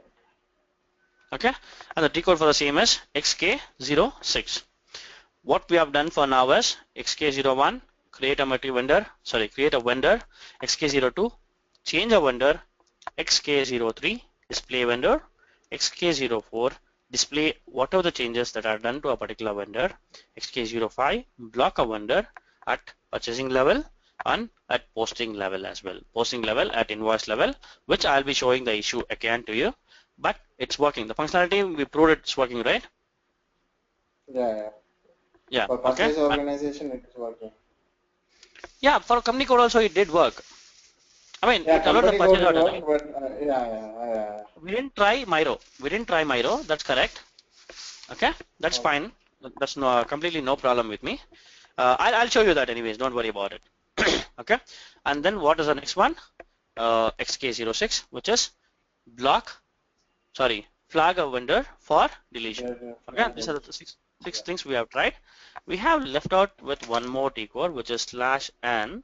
Okay, and the T code for the same is XK06. What we have done for now is XK01 create a material vendor, create a vendor, XK02 change a vendor, XK03 display vendor, XK04 display whatever the changes that are done to a particular vendor, XK05 block a vendor at purchasing level and at posting level as well, posting level at invoice level, which I'll be showing the issue again to you, but it's working. The functionality we proved it's working, right? Yeah, yeah. Yeah, For okay. purchase organization, it is working. Yeah, for company code also it did work. Yeah, It allowed the company code purchase will order, work, right? but yeah, yeah, yeah. We didn't try Miro. We didn't try Miro. That's correct. Okay, that's Okay, fine. That's no completely no problem with me. I'll show you that anyways. Don't worry about it. Okay, and then what is the next one? XK06, which is block. Sorry, flag a vendor for deletion. yeah, yeah, Okay, flag these are level. the six Yeah, things we have tried. We have left out with one more T code, which is slash n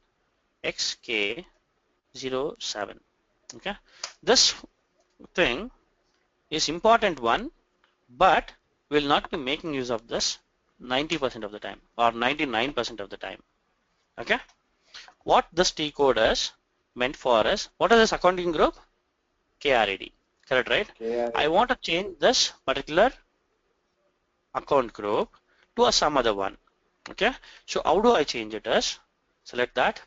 XK07. Okay, this thing is important one, but we'll not be making use of this 90% of the time or 99% of the time. Okay, what this T code is meant for is, what is this accounting group? KRAD, correct, right? I KRAD. want to change this particular account group to a some other one. Okay, so how do I change it as? Select that.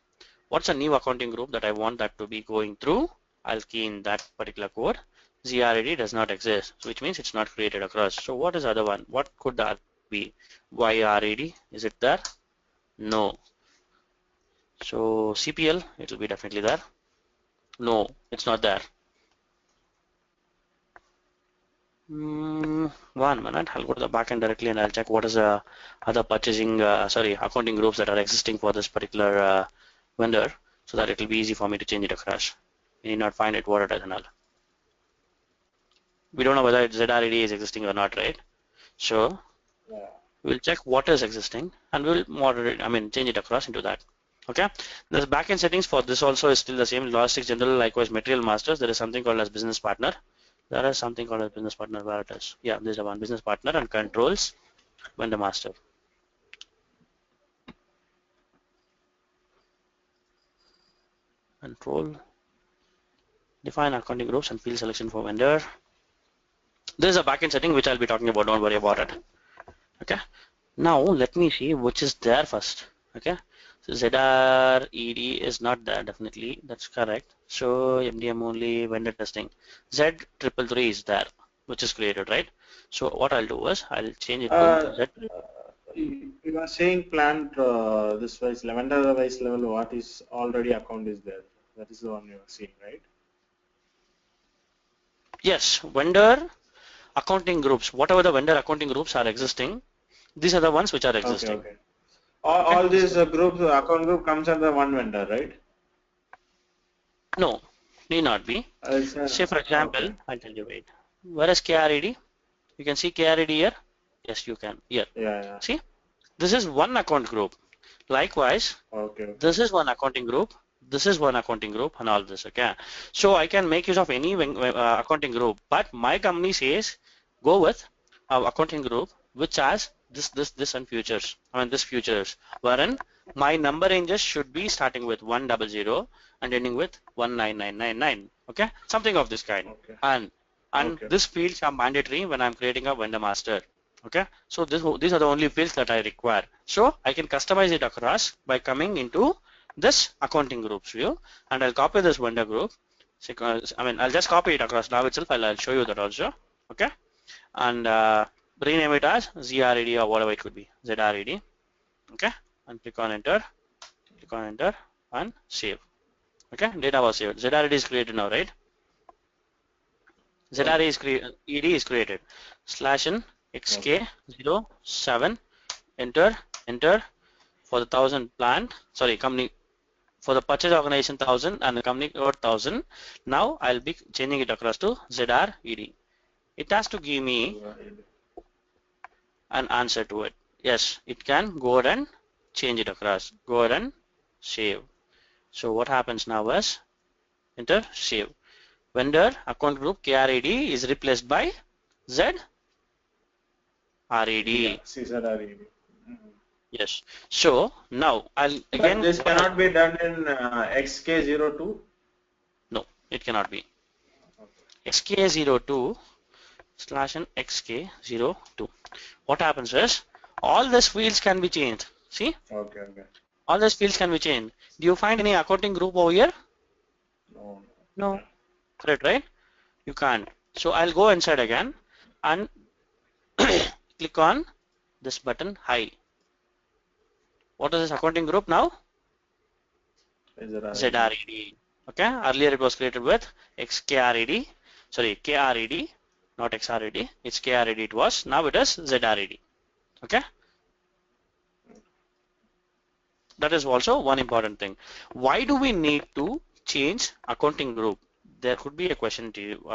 What's a new accounting group that I want that to be going through? I'll key in that particular code. ZRAD does not exist, so which means it's not created across. So what is other one? What could that be? YRAD, is it there? No. So CPL, it will be definitely there. No, it's not there. 1 minute, I'll go to the backend directly and I'll check what is the other purchasing, accounting groups that are existing for this particular vendor, so that it will be easy for me to change it across. You need not find it what it is and all. We don't know whether ZRED is existing or not, right? So Yeah. we'll check what is existing and we'll moderate, change it across into that. Okay, the backend settings for this also is still the same. Logistics general, likewise material masters. There is something called as business partner. There is something called as business partner. Where it is? Yeah, there's a one business partner and controls vendor master. Control, define accounting groups and field selection for vendor. This is a backend setting which I'll be talking about. Don't worry about it. Okay. Now let me see which is there first. Okay. So ZRED is not there, definitely. That's correct. So MDM only vendor testing. Z333 is there, which is created, right? So what I'll do is I'll change it to Z. You are saying plant this wise vendor wise level what is already account is there. That is the one you are seeing, right? Yes, vendor accounting groups. Whatever the vendor accounting groups are existing, these are the ones which are Okay, existing. okay. Okay. All these groups, account group comes under one vendor, right? No, need not be. Say for Okay. example, I'll tell you wait. Where is KRED? You can see KRED here. Yes, you can. Here. Yeah, yeah. See, this is one account group. Likewise, Okay, okay. this is one accounting group. This is one accounting group and all this. Okay. So I can make use of any accounting group, but my company says go with accounting group which has this and futures. This futures, wherein my number ranges should be starting with 100 and ending with 19999. Okay, something of this kind. Okay. And Okay. this fields are mandatory when I'm creating a vendor master. Okay, so these are the only fields that I require. So I can customize it across by coming into this accounting groups view, and I'll copy this vendor group. I'll just copy it across now itself. I'll show you that also. Okay, and rename it as ZRED or whatever it could be, ZRED. Okay, and click on enter, and save. Okay, data was saved. ZRED is created now, right? ZRED Okay. is ED is created. Slash in Okay. XK07, enter for the 1000 plant. Sorry, company for the purchase organization 1000 and the company code 1000. Now I'll be changing it across to ZRED. It has to give me an answer to it. Yes, it can go ahead and change it across. Go ahead and save. So what happens now is enter save. Vendor account group KRAD is replaced by ZRAD. Yeah, CZRED. Yes. So now I'll But again this what I'll cannot be done in XK02. no, it cannot be. Okay. XK02 slash and XK02. What happens is all these fields can be changed. See, Okay. Okay. all these fields can be changed. Do you find any accounting group over here? No. No. Correct, right? You can't. So I'll go inside again and click on this button hide. What is this accounting group now? ZRED. Okay. Earlier it was created with XKRED. Sorry, KRED, not XRED. It's KRED it was. Now it is ZRED. Okay. That is also one important thing. Why do we need to change accounting group? There could be a question to you,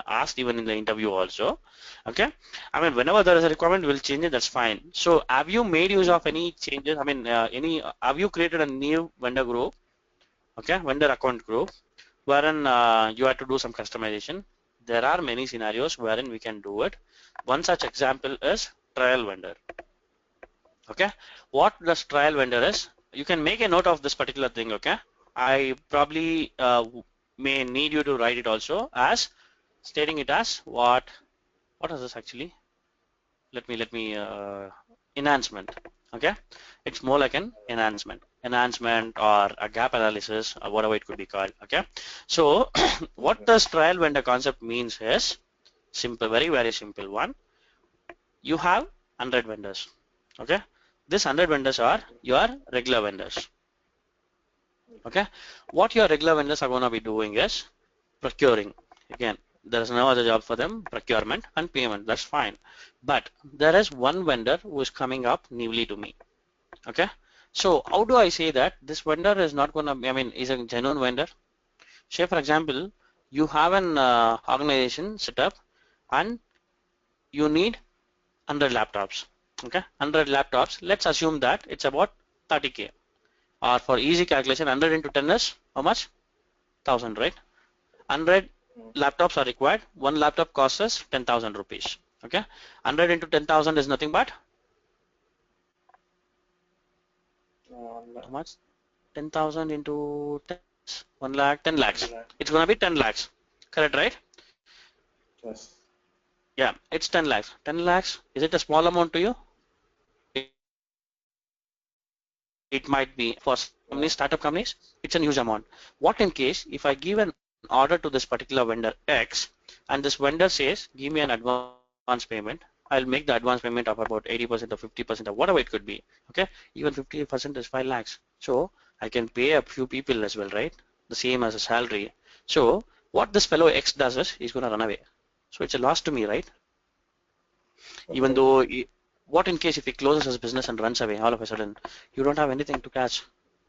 asked even in the interview also. Okay, whenever there is a requirement, we'll change it. That's fine. So, have you made use of any changes? Have you created a new vendor group? Okay, vendor account group, wherein you have to do some customization. There are many scenarios wherein we can do it. One such example is trial vendor. Okay, what does trial vendor is? You can make a note of this particular thing. Okay, I probably may need you to write it also as stating it as what is this actually? Let me enhancement. Okay, it's more like an enhancement or a gap analysis or whatever it could be called. Okay, so what does trial vendor concept means is simple, very simple one. You have 100 vendors. Okay, this 100 vendors are your regular vendors. Okay, what your regular vendors are going to be doing is procuring. Again, there is no other job for them, procurement and payment. That's fine, but there is one vendor who is coming up newly to me. Okay, so how do I say that this vendor is not going to be, I mean, is a genuine vendor? Say for example, you have an organization set up and you need 100 laptops. Okay, 100 laptops. Let's assume that it's about 30K, or for easy calculation, 100 into 10 is how much? 1000, right? 100 laptops are required. One laptop costs us 10,000 rupees. Okay, 100 into 10,000 is nothing but how much? 10,000 into 10, 1 lakh, 10 lakhs. It's going to be 10 lakhs. Correct, right? Yes. Yeah, it's 10 lakhs. 10 lakhs, is it a small amount to you? It might be for companies, startup companies, it's a huge amount. What in case if I give an order to this particular vendor X and this vendor says, give me an advance payment, I'll make the advance payment of about 80% or 50% or whatever it could be. Okay, even 50% is 5 lakhs. So I can pay a few people as well, right? The same as a salary. So what this fellow X does is he's going to run away. So it's a loss to me, right? Even Okay. though what in case if he closes his business and runs away all of a sudden, you don't have anything to catch.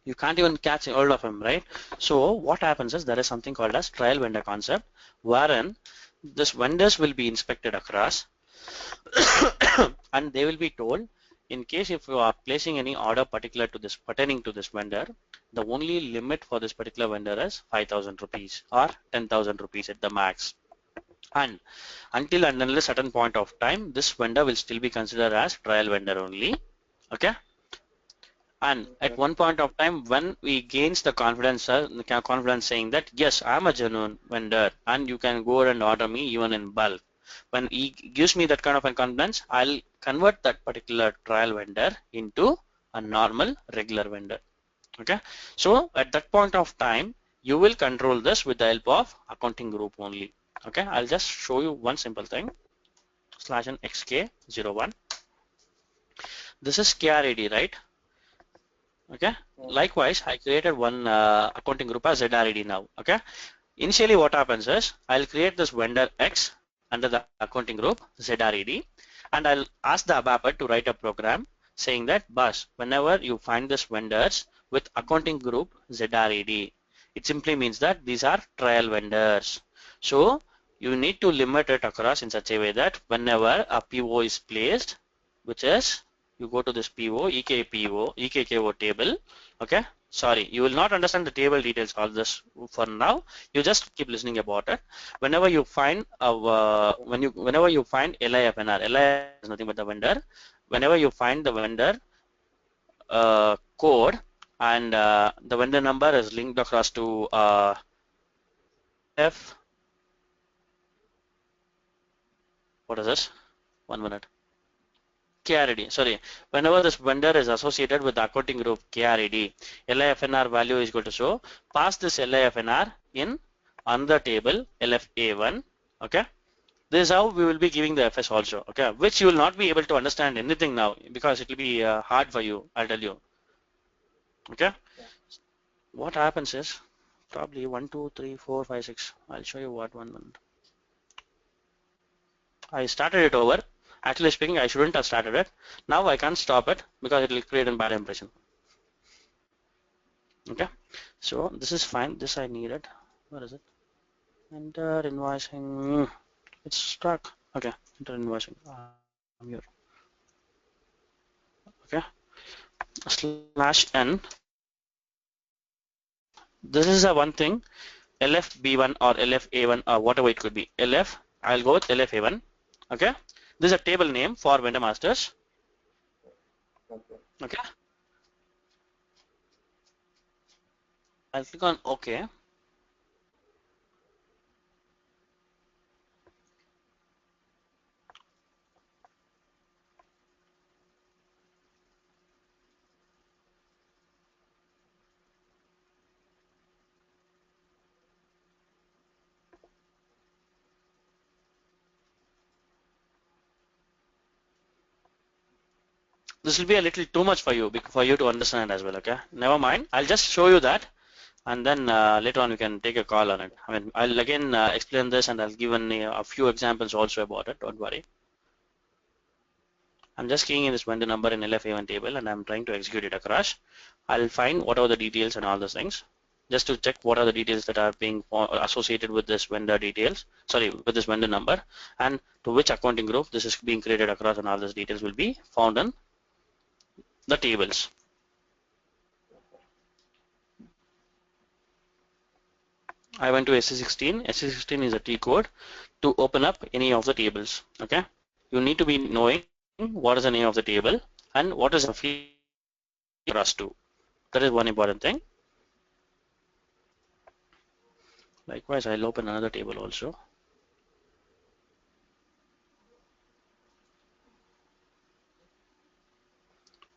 You can't even catch hold of him, right? So what happens is there is something called as trial vendor concept, wherein this vendors will be inspected across and they will be told, in case if you are placing any order particular to this pertaining to this vendor, the only limit for this particular vendor is 5,000 rupees or 10,000 rupees at the max. And until and unless certain point of time, this vendor will still be considered as trial vendor only. Okay, and at Okay. one point of time when we gains the confidence saying that yes, I'm a genuine vendor and you can go and order me even in bulk, when he gives me that kind of a confidence, I'll convert that particular trial vendor into a normal regular vendor. Okay, so at that point of time you will control this with the help of accounting group only. Okay, I'll just show you one simple thing. Slash and xk01, this is KRAD, right? Okay, likewise I created one accounting group as ZRAD now. Okay, initially what happens is I'll create this vendor X under the accounting group ZRAD, and I'll ask the ABAPer to write a program saying that boss, whenever you find this vendors with accounting group ZRAD, it simply means that these are trial vendors. So you need to limit it across in such a way that whenever a PO is placed, which is you go to this PO, EKKO table. Okay, sorry, you will not understand the table details all this for now. You just keep listening about it. Whenever you find whenever you find LIFNR is nothing but the vendor. Whenever you find the vendor code and the vendor number is linked across to F. What is this? 1 minute. KRAD, sorry, whenever this vendor is associated with the accounting group KRAD, LIFNR value is equal to show, pass this LIFNR in on the table LFA1. Okay, this is how we will be giving the FS also. Okay, which you will not be able to understand anything now because it will be hard for you, I'll tell you. Okay, what happens is probably 1 2 3 4 5 6. I'll show you what 1 minute. I started it over. Actually speaking, I shouldn't have started it. Now I can't stop it because it will create a bad impression. Okay, so this is fine. This I needed. Where is it? Enter invoicing. It's stuck. Okay, enter invoicing. I'm here. Okay, slash n. This is a one thing. LFB1 or LFA1 or whatever it could be. LF. I'll go with LFA1. Okay, this is a table name for vendor masters. Okay. Okay, I'll click on OK. this will be a little too much for you to understand as well. Okay, never mind. I'll just show you that, and then later on you can take a call on it. I mean, I'll again explain this, and I'll give a few examples also about it. Don't worry. I'm just keying in this vendor number in LFA1 table, and I'm trying to execute it across. I'll find what are the details and all those things, just to check what are the details that are being associated with this vendor details, sorry, with this vendor number, and to which accounting group this is being created across, and all those details will be found in the tables. I went to SC16. SC16 is a T code to open up any of the tables. Okay, you need to be knowing what is the name of the table and what is the field across to. That is one important thing. Likewise, I'll open another table also.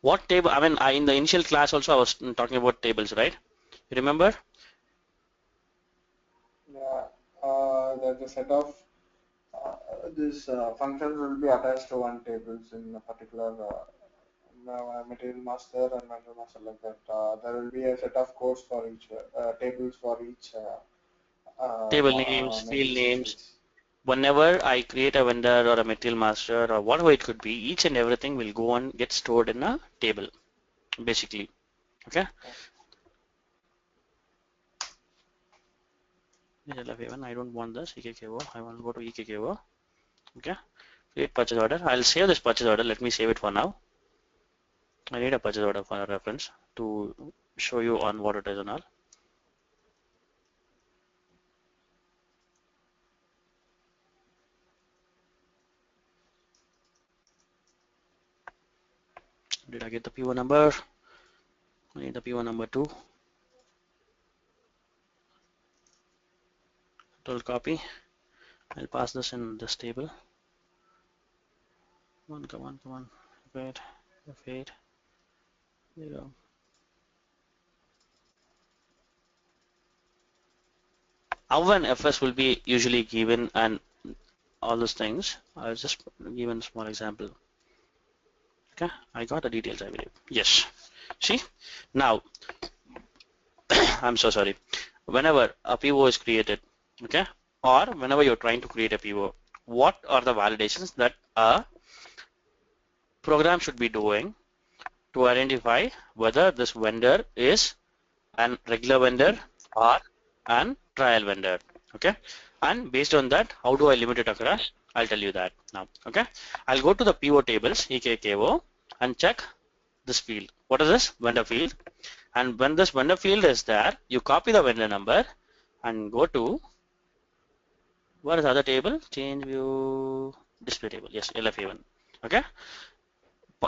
What table? I mean, in the initial class also I was talking about tables, right? You remember? Yeah, there's a set of these functions will be attached to one tables in a particular material master and vendor master, like that. There will be a set of codes for each tables for each Table names, field matrix names. entries. Whenever I create a vendor or a material master or whatever it could be, each and everything will go and get stored in a table, basically. Okay. I don't want this EKKO. I want to go to EKKO. Okay. Create purchase order. I'll save this purchase order. Let me save it for now. I need a purchase order for a reference to show you on what it is and all. Did I get the PO number? I need the PO number 2. Control copy. I'll pass this in this table. Come on. Wait, F8. There you go. How an FS will be usually given and all those things. I'll just give a small example. Okay, I got the details, I believe. Yes. See, now I'm so sorry. Whenever a PO is created, okay, or whenever you're trying to create a PO, what are the validations that a program should be doing to identify whether this vendor is an regular vendor or an trial vendor? Okay, and based on that, how do I limit it across? I'll tell you that now. Okay, I'll go to the PO tables, EKKO, and check this field. What is this? Vendor field. And when this vendor field is there, you copy the vendor number and go to, what is the other table? Change view, display table. Yes, LFA1. Okay,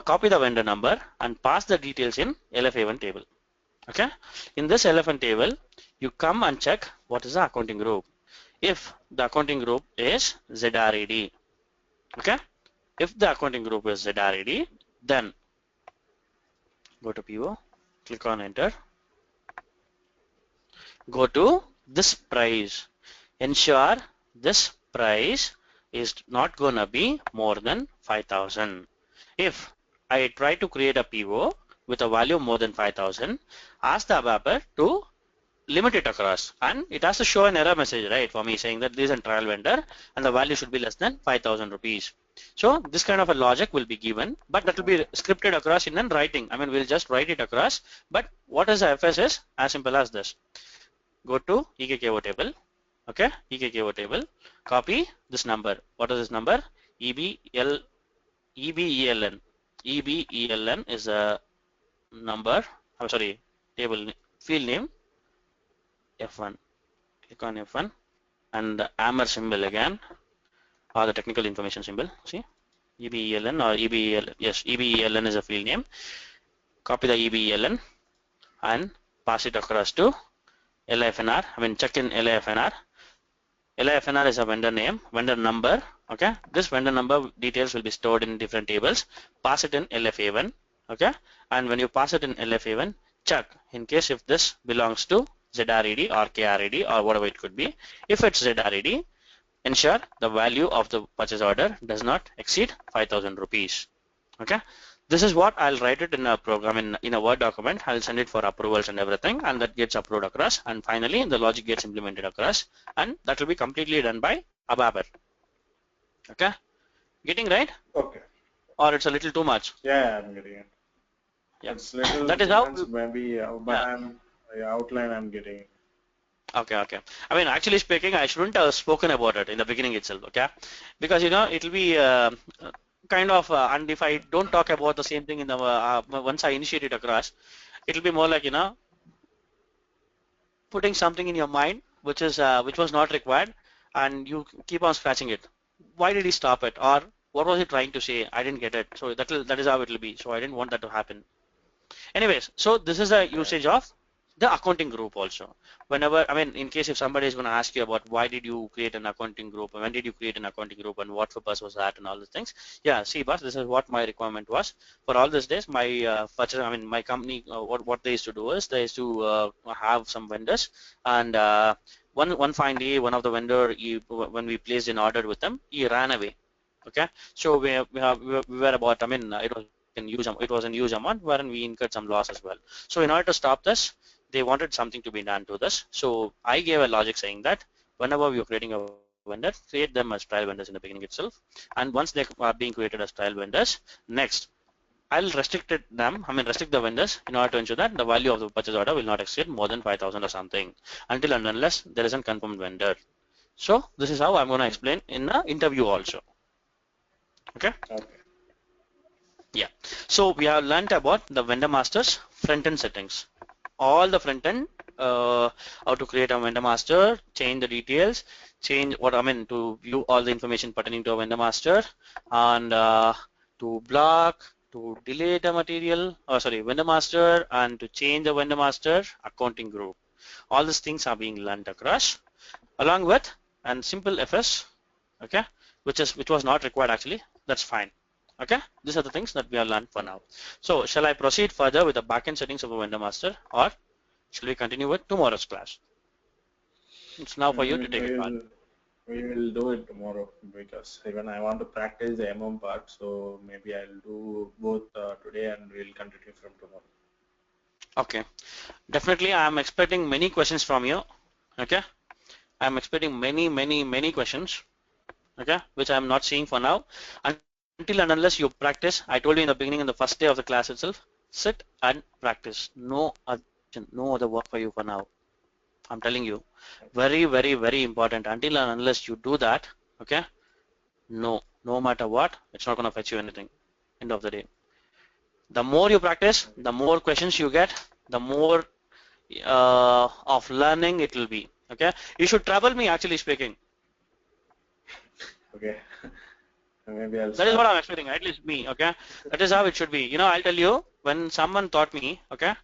copy the vendor number and pass the details in LFA1 table. Okay, in this LFA1 table, you come and check what is the accounting group. If the accounting group is ZRAD, okay, if the accounting group is ZRAD, then go to PO, click on enter, go to this price, ensure this price is not gonna be more than 5,000. If I try to create a PO with a value more than 5,000, ask the ABAPer to limit it across, and it has to show an error message, right, for me saying that this is a trial vendor and the value should be less than 5,000 rupees. So this kind of a logic will be given, but that will be scripted across in writing. I mean, we'll just write it across, but what is the FS is as simple as this. Go to EKKO table, okay, EKKO table, copy this number. What is this number? EBELN. EBELN is a number, I'm sorry, table field name F1. Click on F1 and the hammer symbol again, or the technical information symbol. See, EBELN or EBEL. Yes, EBELN is a field name. Copy the EBELN and pass it across to LIFNR. I mean, check in LIFNR. LIFNR is a vendor name, vendor number. Okay, this vendor number details will be stored in different tables. Pass it in LFA1. Okay, and when you pass it in LFA1, check in case if this belongs to ZRED or KRED or whatever it could be. If it's ZRED, ensure the value of the purchase order does not exceed 5,000 rupees. Okay, this is what I'll write it in a program in a Word document. I'll send it for approvals and everything, and that gets approved across, and finally the logic gets implemented across, and that will be completely done by ABAP. Okay, getting right? Okay. Or it's a little too much? Yeah, I'm getting it. Yeah, It's little that is how. dense maybe, but Yeah. I'm outline. I'm getting it. Okay, okay. I mean, actually speaking, I shouldn't have spoken about it in the beginning itself, okay? Because it'll be kind of and if I don't talk about the same thing in the once I initiate it across, it'll be more like putting something in your mind which was not required, and you keep on scratching it. Why did he stop it? Or what was he trying to say? I didn't get it. So that is how it will be. So I didn't want that to happen. Anyways, so this is the Okay. usage of the accounting group also. Whenever, I mean, in case if somebody is going to ask you about why did you create an accounting group, when did you create an accounting group, and what purpose was that, and all these things. Yeah, see, boss, this is what my requirement was for all these days. My purchase, I mean, my company, what they used to do is they used to have some vendors, and one fine day, one of the vendor, when we placed an order with them, he ran away. Okay, so we were about, I mean, it was in huge amount wherein we incurred some loss as well. So in order to stop this, they wanted something to be done to this. So I gave a logic saying that whenever we are creating a vendor, create them as trial vendors in the beginning itself, and once they are being created as trial vendors, next I'll restrict the vendors in order to ensure that the value of the purchase order will not exceed more than 5,000 or something until and unless there is a confirmed vendor. So this is how I'm going to explain in the interview also. Okay. Okay. Yeah. So we have learned about the vendor masters front-end settings. All the front-end, how to create a vendor master, change the details, change what I mean to view all the information pertaining to a vendor master, and to block, to delete a material, or sorry, vendor master, and to change the vendor master accounting group. All these things are being learned across, along with and simple FS, okay, which was not required actually. That's fine. Okay, these are the things that we have learned for now. So shall I proceed further with the backend settings of a vendor master, or shall we continue with tomorrow's class? It's now for you to take a call. We will do it tomorrow because even I want to practice the MM part, so maybe I'll do both today and we'll continue from tomorrow. Okay, definitely I am expecting many questions from you. Okay, I am expecting many questions. Okay, which I am not seeing for now. Until and unless you practice, I told you in the beginning, in the first day of the class itself, sit and practice. No other option, no other work for you for now. I'm telling you, very important. Until and unless you do that, okay, no matter what, it's not going to fetch you anything. End of the day, the more you practice, the more questions you get, the more of learning it will be. Okay, you should trouble me actually speaking. Okay. Maybe I'll That is what start. I'm expecting, at least me. Okay, that is how it should be. I'll tell you, when someone taught me, okay,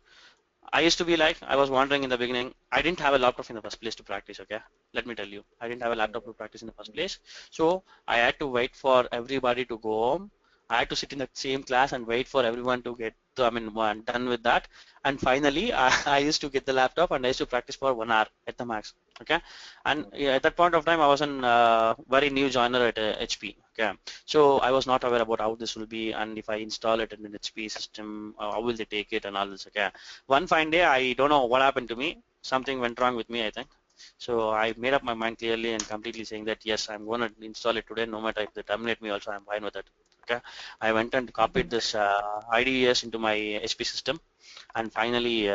I used to be like, I was wondering in the beginning, I didn't have a laptop in the first place to practice, okay? Let me tell you, I didn't have a laptop to practice in the first place. So I had to wait for everybody to go home. I had to sit in the same class and wait for everyone to get, done with that. And finally, I used to get the laptop and I used to practice for 1 hour at the max, okay? And yeah, at that point of time, I was a very new joiner at HP, okay? So I was not aware about how this will be, and if I install it in an HP system, how will they take it and all this, okay? One fine day, I don't know what happened to me. Something went wrong with me, I think. So I made up my mind clearly and completely saying that yes, I'm going to install it today, no matter if they terminate me also, I'm fine with it. Okay. I went and copied this IDES into my HP system, and finally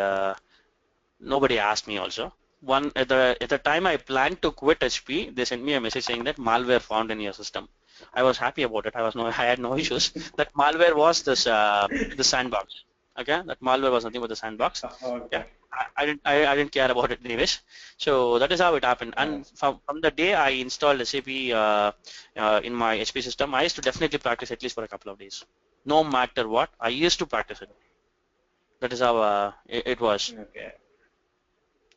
nobody asked me also. One at the time I planned to quit HP, they sent me a message saying that malware found in your system. I was happy about it. I had no issues. That malware was this the sandbox. Okay, that malware was nothing but the sandbox. Yeah, Okay. I didn't care about it anyways. So that is how it happened. And from the day I installed SAP in my HP system, I used to definitely practice at least for a couple of days. No matter what, I used to practice it. That is how it was. Okay.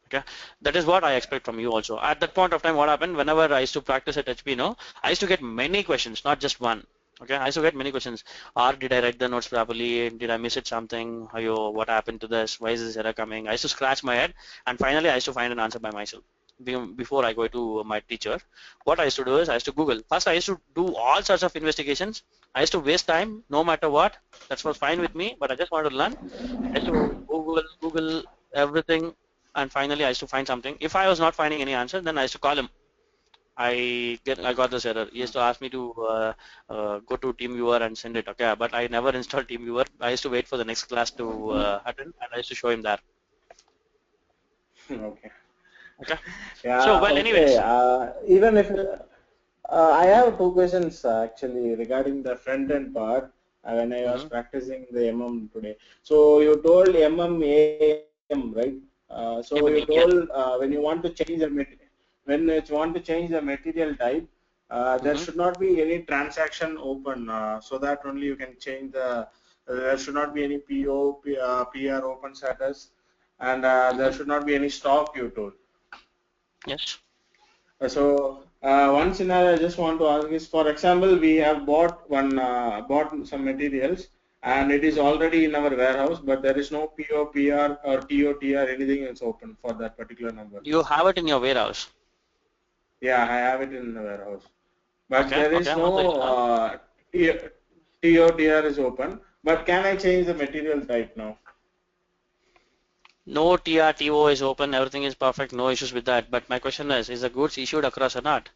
Okay, that is what I expect from you also. At that point of time, what happened, whenever I used to practice at HP, I used to get many questions, not just one. Okay, I used to get many questions. Or did I write the notes properly? Did I miss it something? What happened to this? Why is this error coming? I used to scratch my head, and finally I used to find an answer by myself. Before I go to my teacher, what I used to do is I used to Google. First, I used to do all sorts of investigations, I used to waste time no matter what. That was fine with me, but I just wanted to learn. I used to Google everything, and finally I used to find something. If I was not finding any answer, then I used to call him. I got this error. He used to ask me to go to TeamViewer and send it. Okay, but I never installed TeamViewer. I used to wait for the next class to attend, and I used to show him that. Okay. Okay. So Yeah. well, Okay. anyways. Even if I have two questions actually regarding the front end part when I was Mm-hmm. practicing the MM today. So you told MMAM, right? So you told Yes. when you want to change the when you want to change the material type, there Mm-hmm. should not be any transaction open, so that only you can change the. There should not be any PR open status, and there Mm-hmm. should not be any stock you told. Yes. One scenario I just want to ask is, for example, we have bought some materials and it is Mm-hmm. already in our warehouse, but there is no PO, PR or TOTR, anything is open for that particular number. You have it in your warehouse. Yeah, I have it in the warehouse, but Okay. there Okay. is Once I no have TOTR is open. But can I change the material type now? no TRTO is open. Everything is perfect. No issues with that. But my question is the goods issued across or not?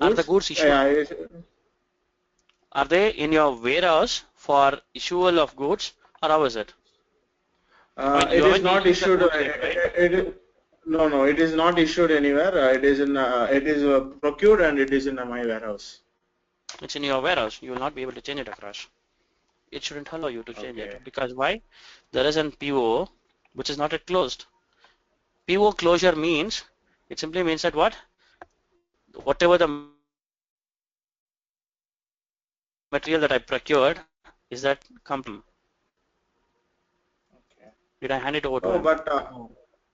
Are the Goods? goods issued? Yeah, Are they in your warehouse for issual of goods, or how is it? I mean, you it is haven't not issued the issued. goods yet, right? No, it is not issued anywhere. It is in. It is procured and it is in my warehouse. It's in your warehouse. You will not be able to change it across. It shouldn't allow you to change it Okay. because why? There is an PO which is not yet closed. PO closure means it simply means that what? Whatever the material that I procured is that completed. Did I hand it over to him? Okay. No. No, but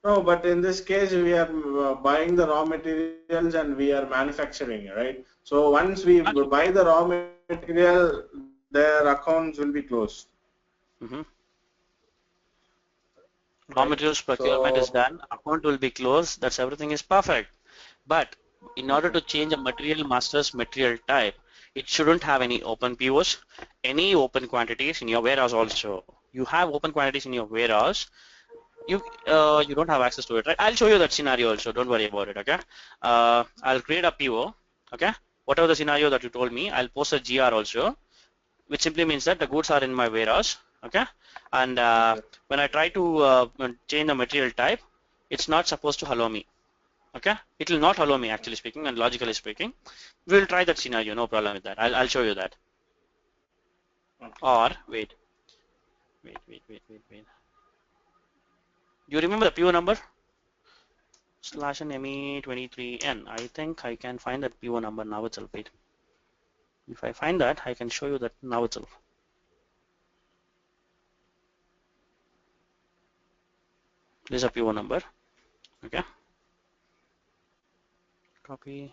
no, but in this case, we are buying the raw materials and we are manufacturing, right? So once we buy the raw material, their accounts will be closed, Mm-hmm. Raw right? materials procurement is So done. Account will be closed. That's everything is perfect. But in order okay, to change a material master's material type, it shouldn't have any open POs, any open quantities in your warehouse also. You have open quantities in your warehouse. You don't have access to it, right? I'll show you that scenario also. Don't worry about it, okay? I'll create a PO, okay? Whatever the scenario that you told me, I'll post a GR also, which simply means that the goods are in my warehouse, okay? And okay, when I try to change the material type, it's not supposed to allow me, okay? It will not allow me, actually speaking and logically speaking. We'll try that scenario, no problem with that. I'll show you that. okay. Or wait. You remember the PO number? Slash and ME23N. I think I can find that PO number now itself. Wait. If I find that, I can show you that now itself. This is a PO number. Okay. Copy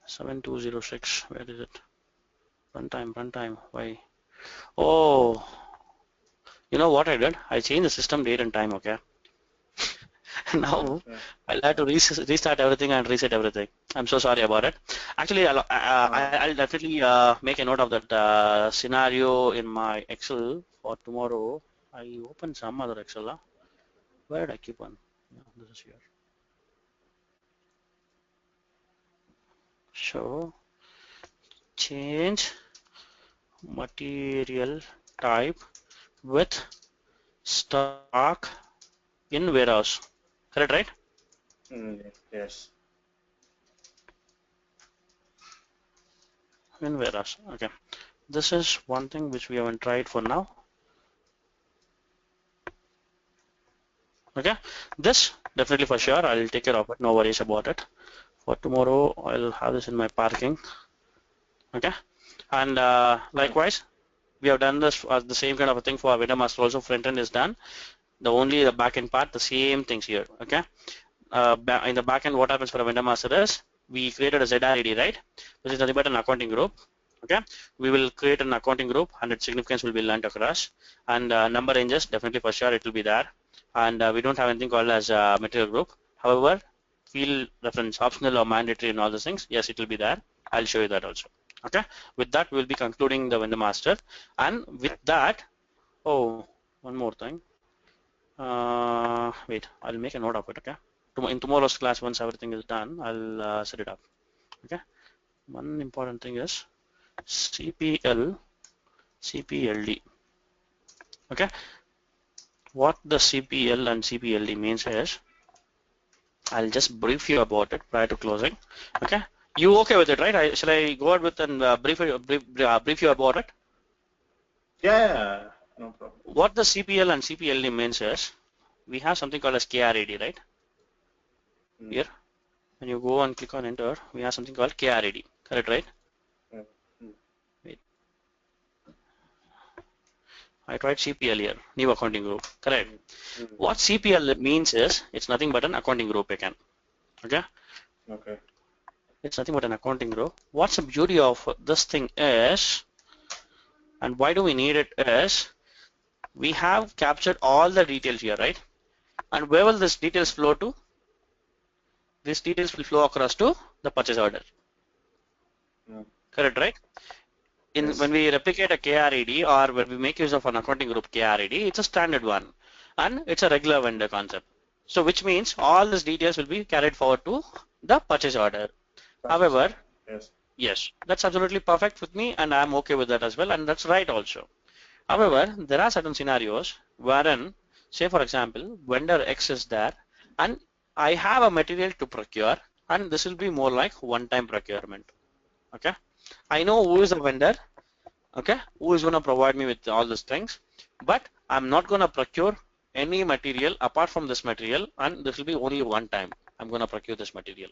7206. Where is it? Runtime. Why? Oh, you know what I did? I changed the system date and time. Okay. Now Okay. I'll have to restart everything and reset everything. I'm so sorry about it. Actually, I'll definitely make a note of that scenario in my Excel for tomorrow. I opened some other Excel. Huh? Where did I keep one? Yeah, this is here. So change material type with stock in warehouse. Correct, right? Yes. In warehouse. Okay. This is one thing which we haven't tried for now. Okay. This definitely for sure. I'll take care of it. No worries about it. For tomorrow, I'll have this in my parking. Okay. And likewise, we have done this the same kind of a thing for our window master also. Front end is done. The only the back end part, the same things here. Okay. In the back end, what happens for a vendor master is we created a ZRED, right? Which is nothing but an accounting group. Okay, we will create an accounting group and its significance will be learned across. And number ranges, definitely for sure it will be there. And we don't have anything called as a material group. However, field reference optional or mandatory and all those things, yes, it will be there. I'll show you that also. Okay, with that we'll be concluding the vendor master, and with that, oh, one more thing. Wait, I'll make a note of it. Okay, in tomorrow's class, once everything is done, I'll set it up. Okay, one important thing is CPL, CPLD. Okay, what the CPL and CPLD means is, I'll just brief you about it prior to closing. Okay, you okay with it, right? Shall I go ahead with and brief you about it? Yeah, no problem. What the CPL and CPLD means is, we have something called as KRAD, right? Here, when you go and click on enter, we have something called KRAD, correct, right? Wait, I tried CPL here, new accounting group, correct. What CPL means is, it's nothing but an accounting group again. Okay. Okay. It's nothing but an accounting group. What's the beauty of this thing is, and why do we need it is, we have captured all the details here, right? And where will these details flow to? These details will flow across to the purchase order. Correct, right? When we replicate a KRAD, or when we make use of an accounting group KRAD, it's a standard one, and it's a regular vendor concept. So which means all these details will be carried forward to the purchase order. However, yes, that's absolutely perfect with me, and I'm okay with that as well, and that's right also. However, there are certain scenarios wherein, say for example, vendor X is there, and I have a material to procure, and this will be more like one-time procurement. Okay, I know who is the vendor, okay, who is going to provide me with all these things, but I'm not going to procure any material apart from this material, and this will be only one time I'm going to procure this material.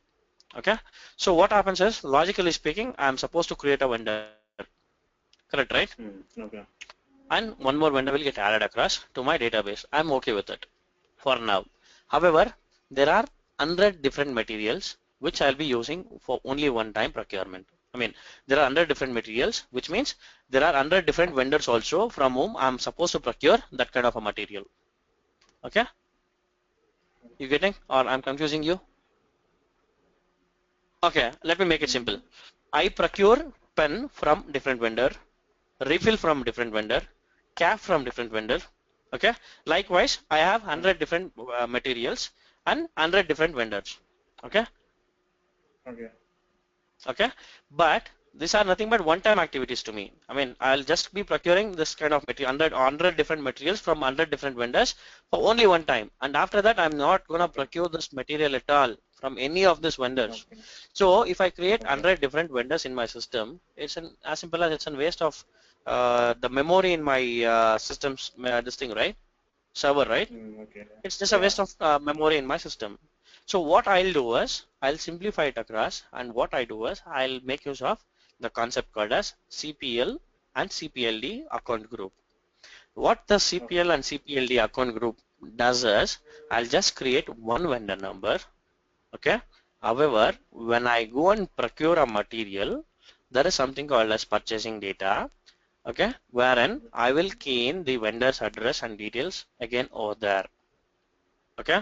Okay, so what happens is, logically speaking, I'm supposed to create a vendor, correct, right? Okay. And one more vendor will get added across to my database. I'm okay with it for now. However, there are 100 different materials which I'll be using for only one time procurement. I mean, there are 100 different materials, which means there are 100 different vendors also from whom I'm supposed to procure that kind of a material. Okay, you getting, or I'm confusing you? Okay, let me make it simple. I procure pen from different vendor, refill from different vendor, cap from different vendor. Okay, likewise I have 100 different materials and 100 different vendors. Okay, okay, but these are nothing but one-time activities to me. I mean, I'll just be procuring this kind of material, 100 different materials from 100 different vendors for only one time, and after that I'm not gonna procure this material at all from any of these vendors. So if I create 100 different vendors in my system, it's as simple as it's a waste of the memory in my systems, this thing, right? Server, right? It's just a waste of memory in my system. So what I'll do is, I'll simplify it across, and what I do is, I'll make use of the concept called as CPL and CPLD account group. What the CPL and CPLD account group does is, I'll just create one vendor number. Okay. However, when I go and procure a material, there is something called as purchasing data. Okay, wherein I will key in the vendor's address and details again over there. Okay.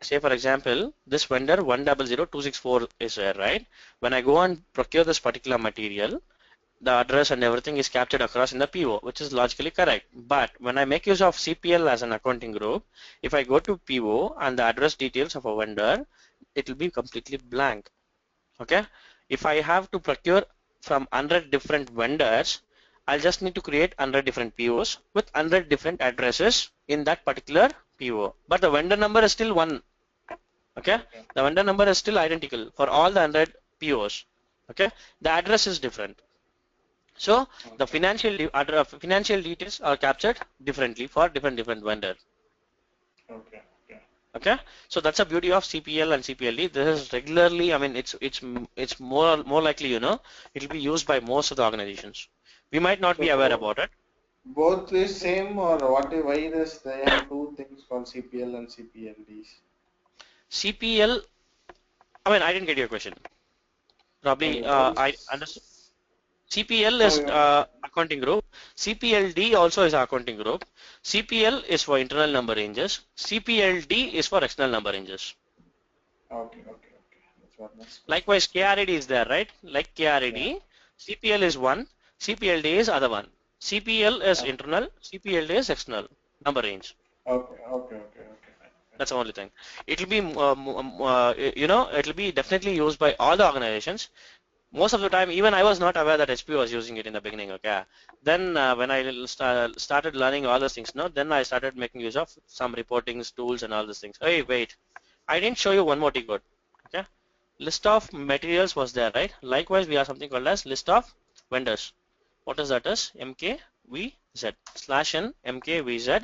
Say for example, this vendor 100264 is there, right? When I go and procure this particular material, the address and everything is captured across in the PO, which is logically correct. But when I make use of CPL as an accounting group, if I go to PO and the address details of a vendor, it will be completely blank. Okay, if I have to procure from 100 different vendors, I'll just need to create 100 different POs with 100 different addresses in that particular PO, but the vendor number is still one. Okay, the vendor number is still identical for all the 100 POs. Okay, the address is different. So the financial details are captured differently for different vendor. Okay, so that's the beauty of CPL and CPLD. This is regularly, I mean, it's more likely, you know, it will be used by most of the organizations. We might not be aware about it. Both is same, or what? Why this? They have two things called CPL and CPLDs. CPL, I mean, I didn't get your question. Probably I understood. CPL is accounting group. CPLD also is accounting group. CPL is for internal number ranges. CPLD is for external number ranges. Okay. Likewise, KRAD is there, right? Like KRAD, CPL is one, CPLD is other one. CPL is internal, CPLD is external, number range. Okay. That's the only thing. It'll be, it'll be definitely used by all the organizations. Most of the time, even I was not aware that HP was using it in the beginning. Okay, then when I started learning all those things, no, then I started making use of some reporting tools and all those things. Hey, wait, I didn't show you one more T code. Okay, list of materials was there, right? Likewise, we have something called as list of vendors. What is that? Is MKVZ /n MKVZ.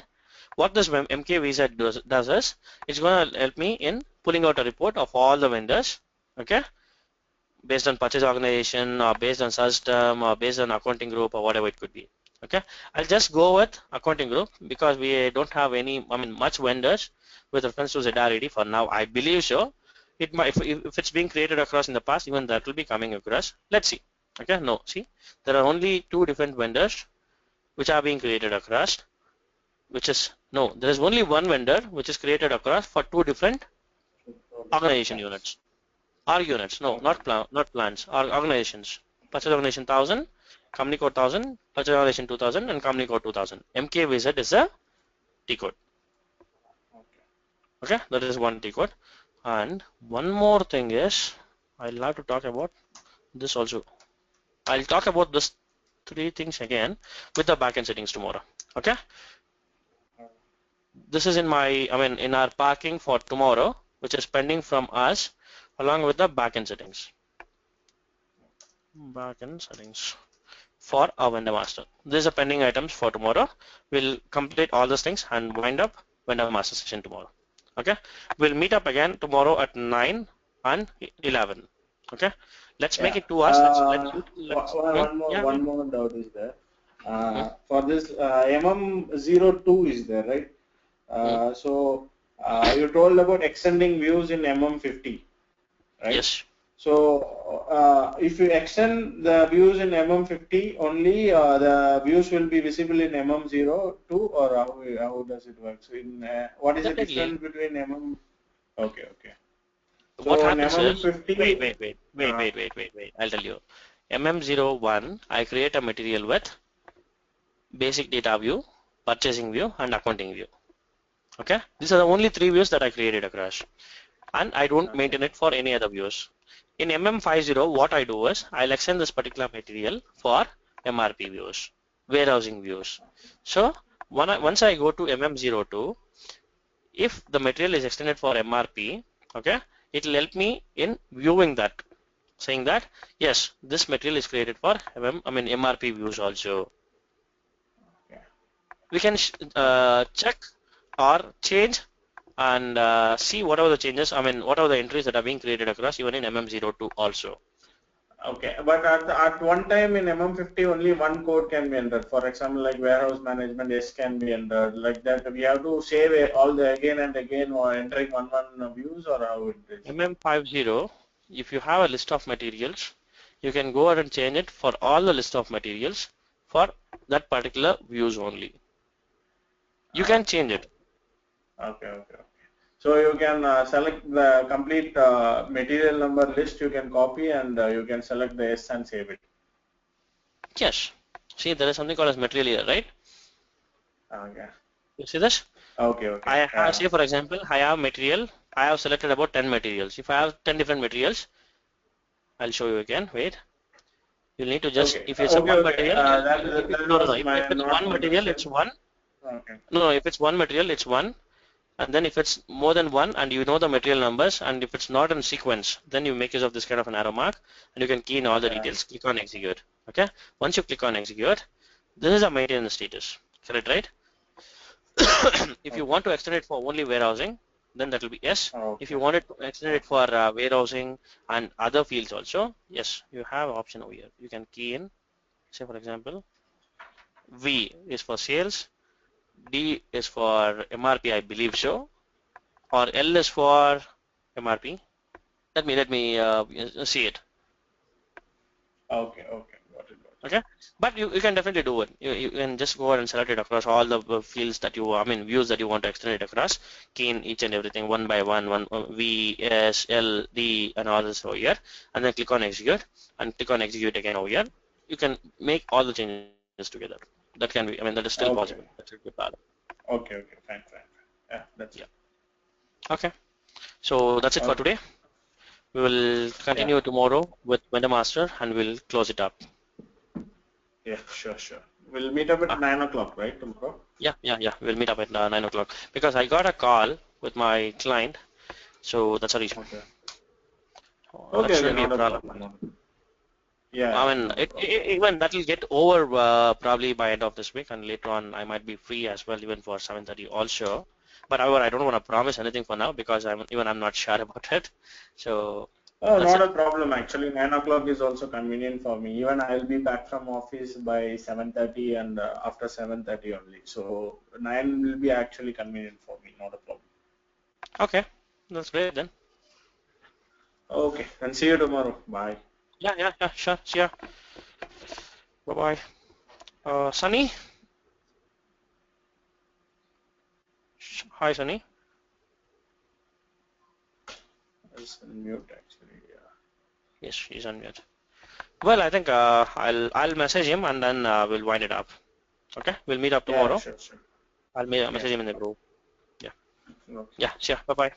What this MKVZ does is it's going to help me in pulling out a report of all the vendors. Okay, based on purchase organization or based on system or based on accounting group or whatever it could be. Okay, I'll just go with accounting group because we don't have any, much vendors with reference to ZRED for now. I believe so. It might, if it's being created across in the past, even that will be coming across. Let's see. Okay, no, see, there are only two different vendors which are being created across, which is, no, there is only one vendor which is created across for two different organization units. Or units, no, not plants, or organizations. Purchase organization 1000, company code 1000, purchase organization 2000, and company code 2000. MKVZ is a T code. Okay, that is one T code. And one more thing is, I'll have to talk about this also. I'll talk about this three things again with the backend settings tomorrow. Okay. This is in my, in our parking for tomorrow, which is pending from us, along with the backend settings. Backend settings for our vendor master. These are pending items for tomorrow. We'll complete all those things and wind up vendor master session tomorrow. Okay. We'll meet up again tomorrow at 9 and 11. Okay. Let's make it 2 hours. One more doubt is there. For this MM02 is there, right? So you told about extending views in MM50, right? Yes. So if you extend the views in MM50 only, the views will be visible in MM02, or how does it work? So in what is the difference between MM? Okay. So what happens MM50, is, wait. I'll tell you. MM01, I create a material with basic data view, purchasing view, and accounting view. Okay, these are the only three views that I created across, and I don't maintain it for any other views. In MM50, what I do is I'll extend this particular material for MRP views, warehousing views. So once I go to MM02, if the material is extended for MRP, okay, it will help me in viewing that, saying that yes, this material is created for MRP views also. We can check or change and see what are the changes, what are the entries that are being created across even in MM02 also. Okay, but at one time in MM50 only one code can be entered. For example, like warehouse management S can be entered. Like that, we have to save all the again and again or entering one views, or how it is? MM50, if you have a list of materials, you can go ahead and change it for all the list of materials for that particular views only. You can change it. Okay. So you can select the complete material number list, you can copy, and you can select the S and save it. Yes. See, there is something called as material here, right? Okay. You see this? Okay. I have, say for example, I have material. I have selected about 10 materials. If I have 10 different materials, I'll show you again. Wait. You'll need to just, if it's one material, if it's one material, it's one. Okay. No, if it's one material, it's one. And then if it's more than one and you know the material numbers, and if it's not in sequence, then you make use of this kind of an arrow mark and you can key in all the details. Click on execute. Okay. Once you click on execute, this is a maintenance status. Correct, right? If you want to extend it for only warehousing, then that will be yes. If you wanted to extend it for warehousing and other fields also, yes, you have option over here. You can key in, say for example, V is for sales, D is for MRP, I believe so, or L is for MRP. Let me see it. Okay, got it. Okay, but you can definitely do it. You can just go ahead and select it across all the fields that you, I mean, views that you want to extend it across, key in each and everything one by one, V, S, L, D, and all this over here, and then click on execute, and click on execute again over here. You can make all the changes together. That can be, I mean, that is still possible. Okay. That should be valid. Okay. Fine. Yeah, that's Yeah. it. Okay. So that's it for Okay. today. We will Yeah. continue tomorrow with Vendor Master, and we'll close it up. Yeah. Sure. We'll meet up at 9 o'clock, right, tomorrow? Yeah. We'll meet up at 9 o'clock because I got a call with my client, so that's a reason. Okay. That Okay. shouldn't be a Not a problem. problem. Yeah. I mean, Not a problem. even that will get over probably by end of this week, and later on I might be free as well, even for 7:30 also. But however, I don't want to promise anything for now because I'm not sure about it. So Oh, that's not it. a problem. Actually, 9 o'clock is also convenient for me. Even I'll be back from office by 7:30 and after 7:30 only. So 9 will be actually convenient for me. Not a problem. Okay, that's great then. Okay, and see you tomorrow. Bye. Yeah. Sure. See ya. Bye bye. Sunny. Hi, Sunny. It's mute actually. Yeah. Yes, he's on mute. Well, I think I'll message him and then we'll wind it up. Okay, we'll meet up Yeah. tomorrow. Sure. I'll Yeah. message him in the group. Yeah. Okay. Yeah. Sure. Bye bye.